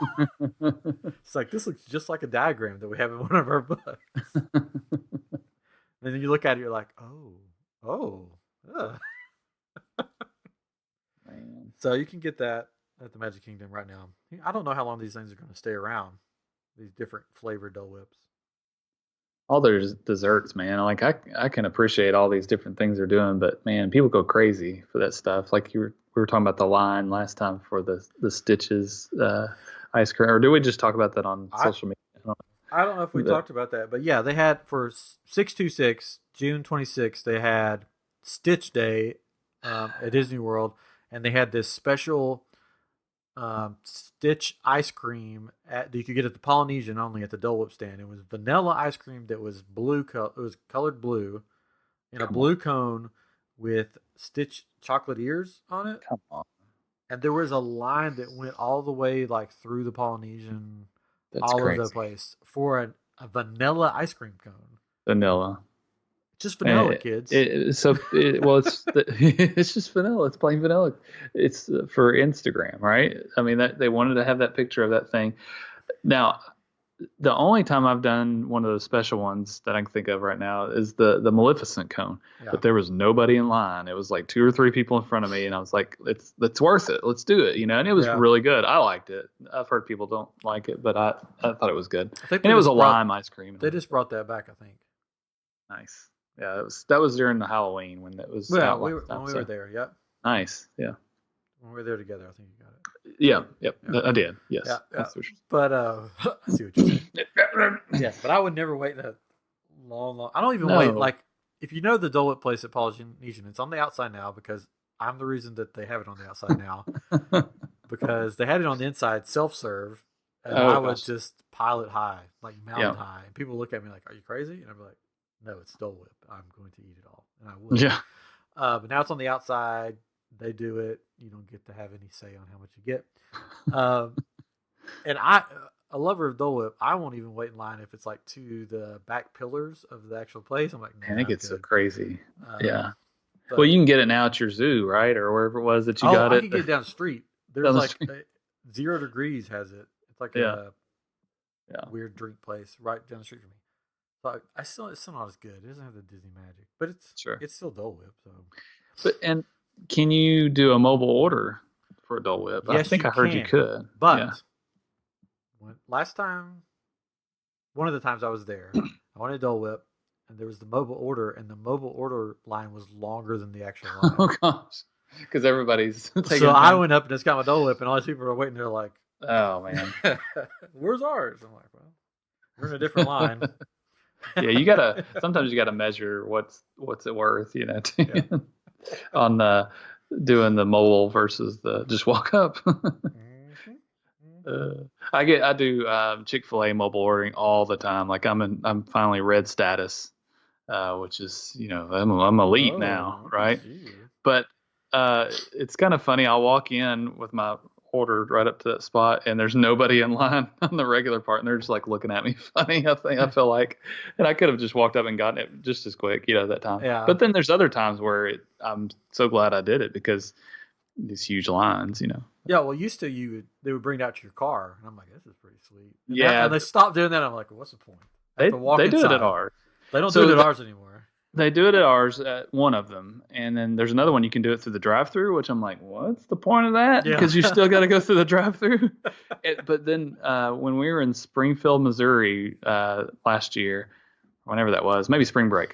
It's like, this looks just like a diagram that we have in one of our books. And then you look at it, you're like, oh. Man. So you can get that at the Magic Kingdom right now. I don't know how long these things are going to stay around. These different flavored Dole Whips. All their desserts, man. Like I can appreciate all these different things they're doing, but man, people go crazy for that stuff. Like we were talking about the line last time for the Stitches ice cream, or did we just talk about that on social media? I don't know if we talked about that, but yeah, they had for 6/26, June 26th, they had Stitch Day at Disney World, and they had this special Stitch ice cream that you could get at the Polynesian only at the Dole Whip stand. It was vanilla ice cream that was blue. It was colored blue in a blue cone with Stitch chocolate ears on it. Come on. And there was a line that went all the way like through the Polynesian. That's all crazy. over the place for a vanilla ice cream cone. Vanilla. Just vanilla, kids. It's just vanilla. It's plain vanilla. It's for Instagram, right? I mean, they wanted to have that picture of that thing. Now, the only time I've done one of those special ones that I can think of right now is the Maleficent cone. Yeah. But there was nobody in line. It was like 2 or 3 people in front of me, and I was like, it's worth it. Let's do it, And it was really good. I liked it. I've heard people don't like it, but I thought it was good. And it was a lime ice cream. They just brought that back, I think. Nice. Yeah, that was during the Halloween when that was. Yeah, when we were there. Yep. Nice. Yeah. When we were there together, I think you got it. Yeah. Yep. I did. Yes. Yeah. But I see what you're saying. Yes, but I would never wait that long. I don't even wait. Like if you know the Dole Whip place at Polynesian, it's on the outside now because I'm the reason that they have it on the outside now because they had it on the inside self-serve, and I would just pile it high, like mountain high, and people look at me like, "Are you crazy?" And I'm like, "No, it's Dole Whip. I'm going to eat it all," and I will. Yeah. But now it's on the outside. They do it. You don't get to have any say on how much you get. And a lover of Dole Whip, I won't even wait in line if it's like to the back pillars of the actual place. I'm like, man, it gets so crazy. Yeah. But, well, you can get it now at your zoo, right, or wherever it was that you got it. I can get it down the street. There's like 0 Degrees has it. It's like a weird drink place right down the street from me. So it's still not as good. It doesn't have the Disney magic, but it's still Dole Whip. So, and can you do a mobile order for a Dole Whip? Yes, I think I heard you could. But last time, one of the times I was there, I wanted a Dole Whip, and there was the mobile order, and the mobile order line was longer than the actual line. Oh gosh, because everybody's taking. So I went up and just got my Dole Whip, and all these people are waiting there like, "Oh man, where's ours?" I'm like, "Well, we're in a different line." Yeah, sometimes you gotta measure what's it worth, on doing the mobile versus the just walk up. I do Chick-fil-A mobile ordering all the time. Like I'm finally red status, which is I'm elite now, right? But it's kind of funny. I'll walk in with my order right up to that spot, and there's nobody in line on the regular part, and they're just like looking at me funny. I feel like, and I could have just walked up and gotten it just as quick, that time. Yeah. But then there's other times where I'm so glad I did it because these huge lines, Yeah, well, used to they would bring it out to your car, and I'm like, this is pretty sweet. And and they stopped doing that. I'm like, well, what's the point? They do it at ours. They don't do it at ours anymore. They do it at ours at one of them, and then there's another one you can do it through the drive-through, which I'm like, what's the point of that? Because you still got to go through the drive-through. But then when we were in Springfield, Missouri last year, whenever that was, maybe spring break,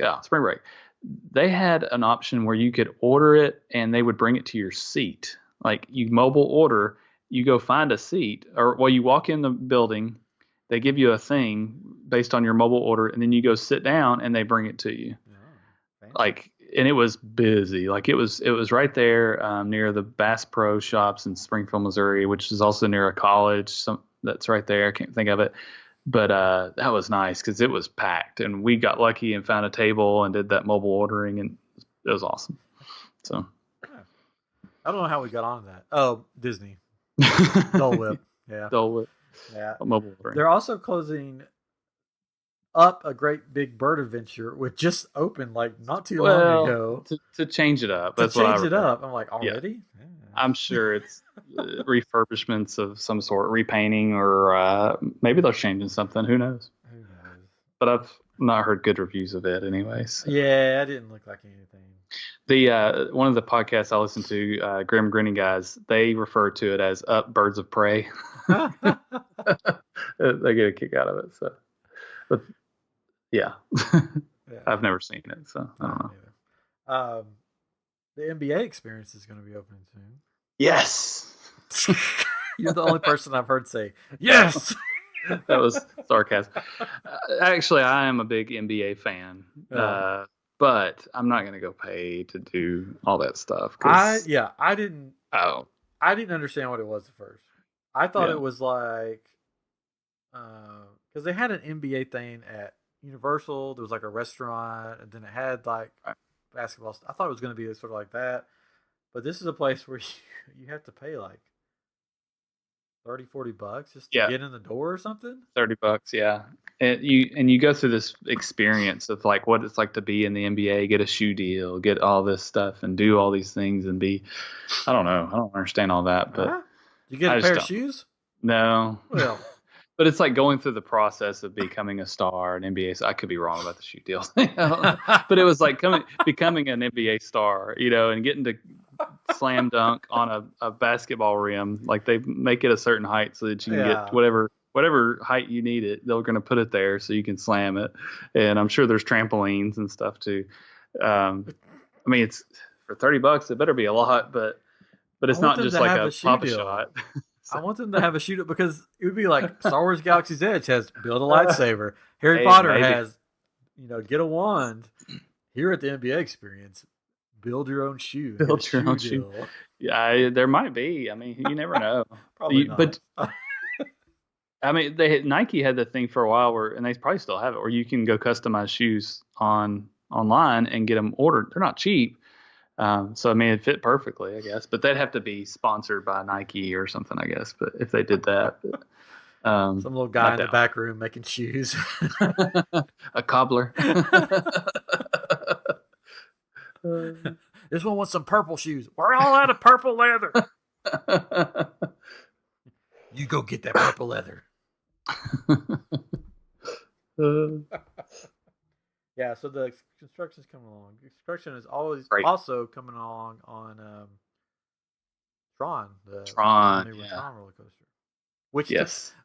they had an option where you could order it and they would bring it to your seat. Like you mobile order, you go find a seat, or you walk in the building they give you a thing based on your mobile order, and then you go sit down and they bring it to you. Like, and it was busy. Like it was right there near the Bass Pro Shops in Springfield, Missouri, which is also near a college. That's right there. I can't think of it, but that was nice because it was packed, and we got lucky and found a table and did that mobile ordering, and it was awesome. So I don't know how we got on that. Oh, Disney. Dole Whip. Yeah. Dole Whip. Yeah. Mobile ordering. They're also closing up a great big bird adventure, which just opened like not too long ago. To change it up. That's change it up. I'm like, already? Yeah. I'm sure it's refurbishments of some sort, repainting, or maybe they're changing something. Who knows? But I've not heard good reviews of it anyways. So. Yeah, it didn't look like anything. The one of the podcasts I listen to, Grim Grinning Guys, they refer to it as Up Birds of Prey. They get a kick out of it. So, but yeah. I've never seen it, so I don't know. The NBA experience is going to be opening soon. Yes. You're the only person I've heard say yes. That was sarcasm. Actually, I am a big NBA fan. But I'm not going to go pay to do all that stuff. I didn't understand what it was at first. I thought it was like, because they had an NBA thing at Universal. There was like a restaurant, and then it had like basketball stuff. I thought it was going to be sort of like that. But this is a place where you have to pay like $30-$40 just to get in the door or something. $30, yeah. And you go through this experience of like what it's like to be in the NBA, get a shoe deal, get all this stuff, and do all these things, and be. I don't know. I don't understand all that, but you get a pair of shoes? No. Well, but it's like going through the process of becoming a star in NBA. So I could be wrong about the shoe deal, but it was like becoming an NBA star, and getting to slam dunk on a basketball rim. Like they make it a certain height so that you can get whatever height you need it. They're going to put it there so you can slam it. And I'm sure there's trampolines and stuff too. I mean, it's for $30. It better be a lot, but it's not just like a pop shot. So. I want them to have a shoot up because it would be like Star Wars Galaxy's Edge has build a lightsaber. Harry Potter has, get a wand. Here at the NBA experience, build your own shoe. Build your own shoe. Yeah, there might be. I mean, you never know. Probably not. But I mean, Nike had the thing for a while and they probably still have it, where you can go customize shoes online and get them ordered. They're not cheap. So I mean, it fit perfectly, I guess. But they'd have to be sponsored by Nike or something, I guess. But if they did that, some little guy in the back room making shoes, a cobbler. This one wants some purple shoes. We're all out of purple leather. You go get that purple leather. Yeah, so the construction's coming along. Construction is always also coming along on Tron, the Tron roller coaster. Which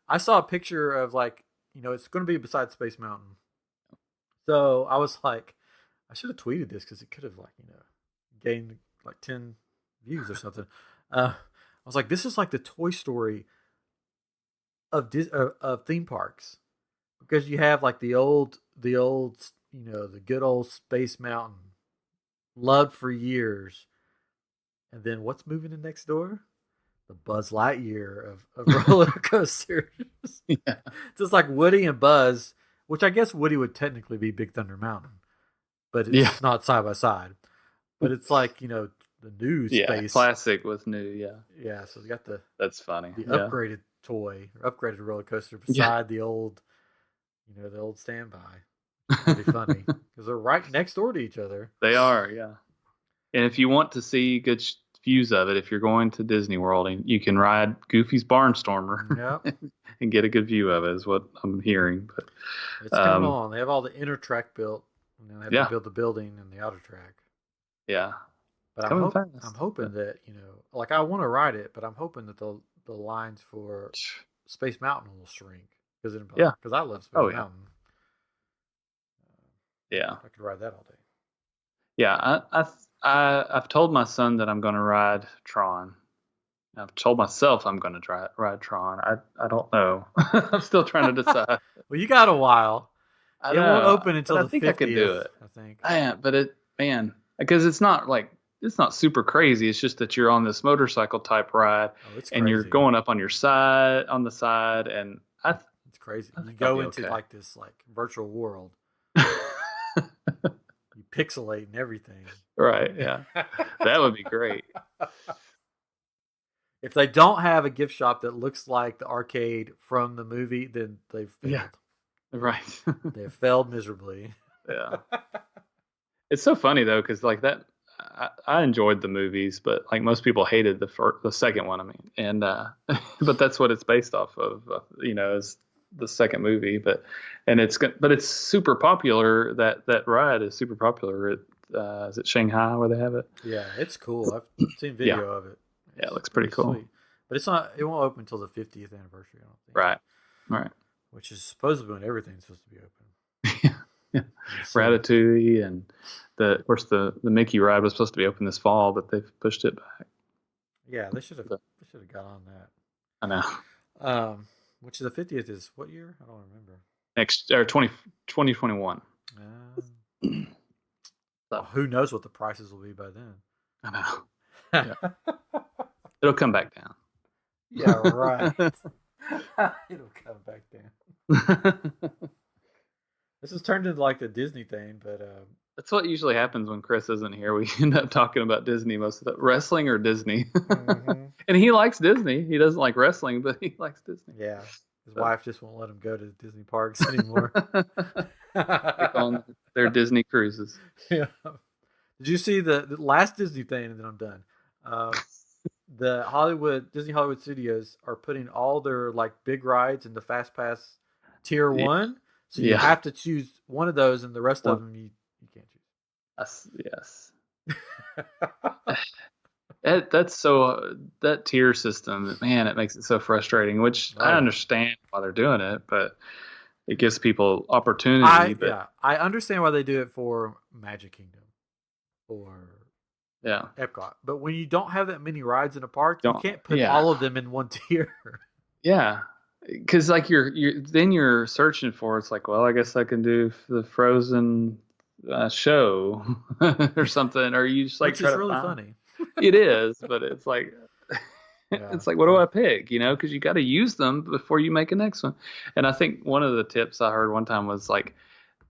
I saw a picture of it's going to be beside Space Mountain. So I was like, I should have tweeted this because it could have gained like 10 views or something. I was like, this is like the Toy Story of theme parks, because you have like the old the good old Space Mountain, loved for years, and then what's moving in next door? The Buzz Lightyear of roller coasters. Yeah. Just like Woody and Buzz, which I guess Woody would technically be Big Thunder Mountain, but it's not side by side. But it's like, the new space. Classic with new, Yeah, so you got that's funny. The upgraded upgraded roller coaster beside the old, the old standby. Pretty funny because they're right next door to each other. They are, yeah. And if you want to see good views of it, if you're going to Disney World, you can ride Goofy's Barnstormer and get a good view of it, is what I'm hearing. But it's coming on. They have all the inner track built, and then they have to build the building and the outer track. Yeah. But I'm hoping that, I want to ride it, but I'm hoping that the lines for Space Mountain will shrink. Because I love Space Mountain. Yeah. I could ride that all day. Yeah. I've told my son that I'm going to ride Tron. I've told myself I'm going to ride Tron. I don't know. I'm still trying to decide. Well, you got a while. I It won't know, open until but I the think I can do 50th, it. I think. Man, because it's not super crazy. It's just that you're on this motorcycle type ride, Oh, it's and you're crazy. going up on the side, and It's crazy. I You think I'll go be into okay. like this virtual world. You pixelate and everything. Right? Yeah, that would be great. If they don't have a gift shop that looks like the arcade from the movie, then they've failed. Yeah, right. They've failed miserably. Yeah, it's so funny though, because like that, I enjoyed the movies, but like most people hated the second one. I mean, and but that's what it's based off of. Is the second movie, but it's super popular. That ride is super popular. Is it Shanghai where they have it? Yeah, it's cool. I've seen video of it. Yeah, it looks pretty cool. Sweet. But it's not. It won't open until the 50th anniversary. I don't think. Right. Which is supposedly when everything's supposed to be open. Yeah. Ratatouille and of course the Mickey ride was supposed to be open this fall, but they've pushed it back. Yeah, they should have got on that. I know. Which the 50th is what year? I don't remember. Next or 2021. Well, who knows what the prices will be by then? I know. Yeah. It'll come back down. Yeah, right. It'll come back down. This has turned into like the Disney thing, but that's what usually happens when Chris isn't here. We end up talking about Disney most of the wrestling or Disney. Mm-hmm. And he likes Disney. He doesn't like wrestling, but he likes Disney. Yeah. His wife just won't let him go to Disney parks anymore. On their Disney cruises. Yeah. Did you see the last Disney thing? And then I'm done. The Disney Hollywood Studios are putting all their like big rides in the Fast Pass Tier 1. So you have to choose one of those, and the rest of them you can't choose. Yes. That's so that tier system, man, it makes it so frustrating. Which I understand why they're doing it, but it gives people opportunity. I understand why they do it for Magic Kingdom or EPCOT. But when you don't have that many rides in a park, you can't put all of them in one tier. Yeah. Because like you're searching for, it's like, well, I guess I can do the Frozen show or something, or you just like which is really funny. It is, but it's like it's like, what do I pick? Because you got to use them before you make a next one. And I think one of the tips I heard one time was like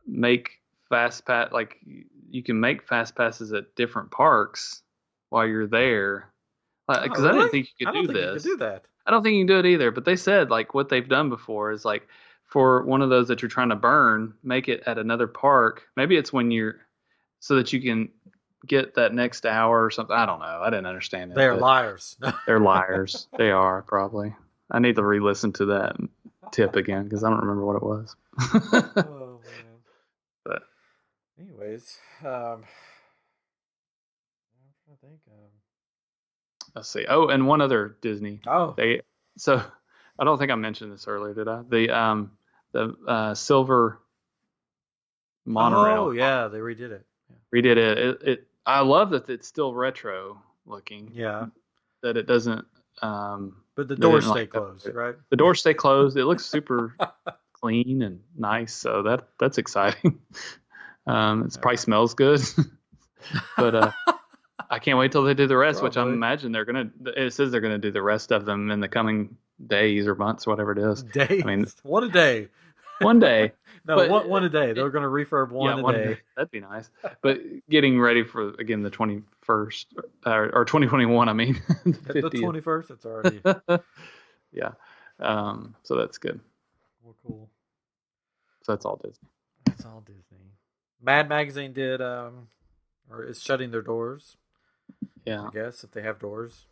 make fast pass, like you can make fast passes at different parks while you're there. Because really? I didn't think you could do this. You could do that. I don't think you can do it either, but they said like what they've done before is like for one of those that you're trying to burn, make it at another park. Maybe it's so that you can get that next hour or something. I don't know. I didn't understand it. They're liars. They're liars. They are probably. I need to re-listen to that tip again because I don't remember what it was. Oh man. But anyways, I'm trying to think. Let's see. Oh, and one other Disney. Oh. So I don't think I mentioned this earlier, did I? The silver monorail. Oh yeah, they redid it. Yeah. Redid it. I love that it's still retro looking. Yeah. That it doesn't. But the doors stay closed, right? The doors stay closed. It looks super clean and nice, so that's exciting. It probably smells good, but I can't wait till they do the rest, which I imagine it says they're gonna do the rest of them in the coming days or months, whatever it is. Days. I mean, one a day. One day. No, one a day. They're gonna refurb one a day. That'd be nice. But getting ready for again the 21st or 2021. I mean, the 21st. It's already. Yeah. So that's good. Well, cool. So that's all Disney. That's all Disney. Mad Magazine did or is shutting their doors. Yeah. I guess if they have doors,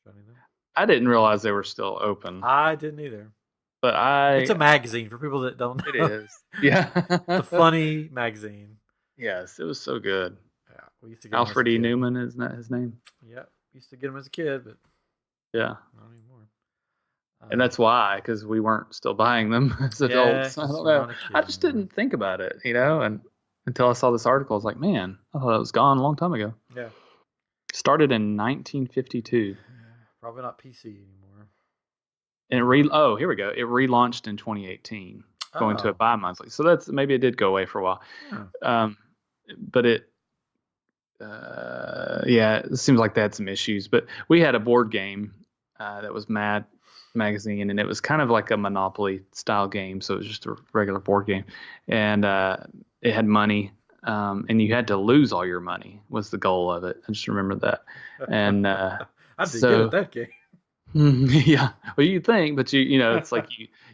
shutting them. I didn't realize they were still open. I didn't either. But it's a magazine for people that don't know. It is. Yeah. It's a funny magazine. Yes, it was so good. Yeah. We used to get Alfred E. Newman, isn't that his name? Yeah. Used to get him as a kid, but yeah. Not anymore. And that's why, because we weren't still buying them as adults. I don't know. I just didn't think about it, and until I saw this article, I was like, man, I thought it was gone a long time ago. Yeah. Started in 1952. Probably not PC anymore. And here we go. It relaunched in 2018, going to a bi-monthly. So that's maybe it did go away for a while. But it seems like they had some issues. But we had a board game that was Mad Magazine, and it was kind of like a Monopoly style game. So it was just a regular board game, and it had money, and you had to lose all your money was the goal of it. I just remember that. And I did good at that game. Yeah, well, you think, but it's like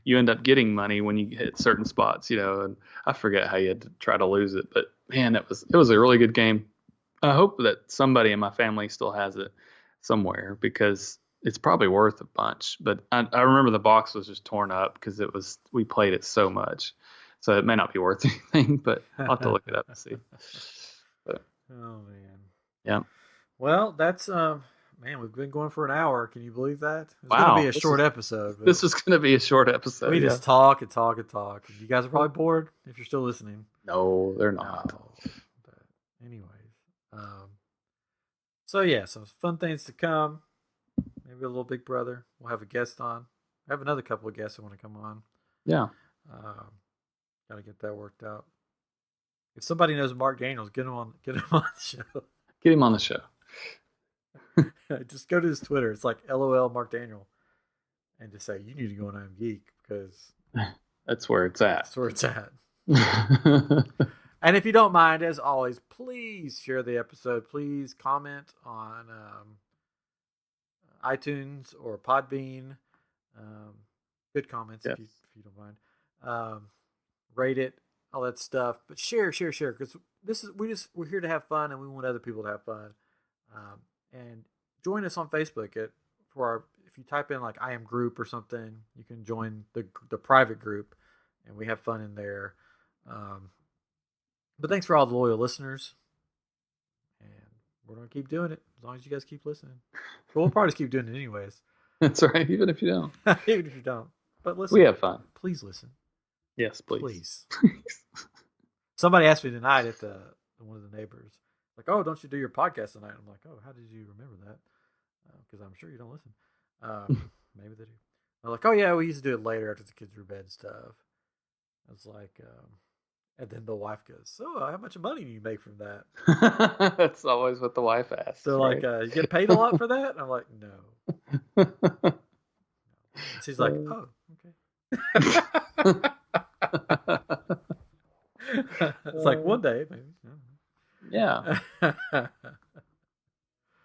you end up getting money when you hit certain spots, and I forget how you had to try to lose it, but man, it was a really good game. I hope that somebody in my family still has it somewhere because it's probably worth a bunch. But I remember the box was just torn up because we played it so much, so it may not be worth anything, but I'll have to look it up and see. But, oh man, yeah. Well, that's man, we've been going for an hour. Can you believe that? It's wow, going to be a short episode. This is going to be a short episode. We just talk and talk and talk. You guys are probably bored if you're still listening. No, they're not. No. But anyways, so fun things to come. Maybe a little Big Brother. We'll have a guest on. I have another couple of guests that want to come on. Yeah. Got to get that worked out. If somebody knows Mark Daniels, get him on the show. Get him on the show. Just go to his Twitter. It's like LOL Mark Daniel, and just say you need to go on I'm Geek because that's where it's at. That's where it's at. And if you don't mind, as always, please share the episode. Please comment on iTunes or Podbean. Good comments if you don't mind. Rate it, all that stuff. But share because we're here to have fun and we want other people to have fun. And join us on Facebook if you type in like I am group or something, you can join the private group and we have fun in there. But thanks for all the loyal listeners, and we're going to keep doing it as long as you guys keep listening. But we'll probably just keep doing it anyways. That's right, even if you don't. Even if you don't. But listen. We have fun. Please listen. Yes, please. Somebody asked me tonight at one of the neighbors, like, oh, don't you do your podcast tonight? I'm like, oh, how did you remember that? Because I'm sure you don't listen. Maybe they do. I'm like, oh, yeah, we used to do it later after the kids were in bed and stuff. I was like, and then the wife goes, so how much money do you make from that? That's always what the wife asks. So, right? You get paid a lot for that? And I'm like, no. She's like, oh, okay. It's like one day, maybe. Yeah.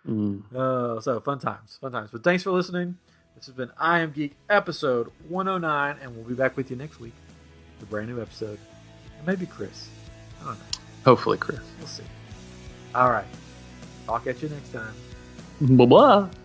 So fun times. But thanks for listening. This has been I Am Geek episode 109, and we'll be back with you next week with a brand new episode. And maybe Chris. I don't know. Hopefully Chris. We'll see. All right. Talk at you next time. Bye-bye.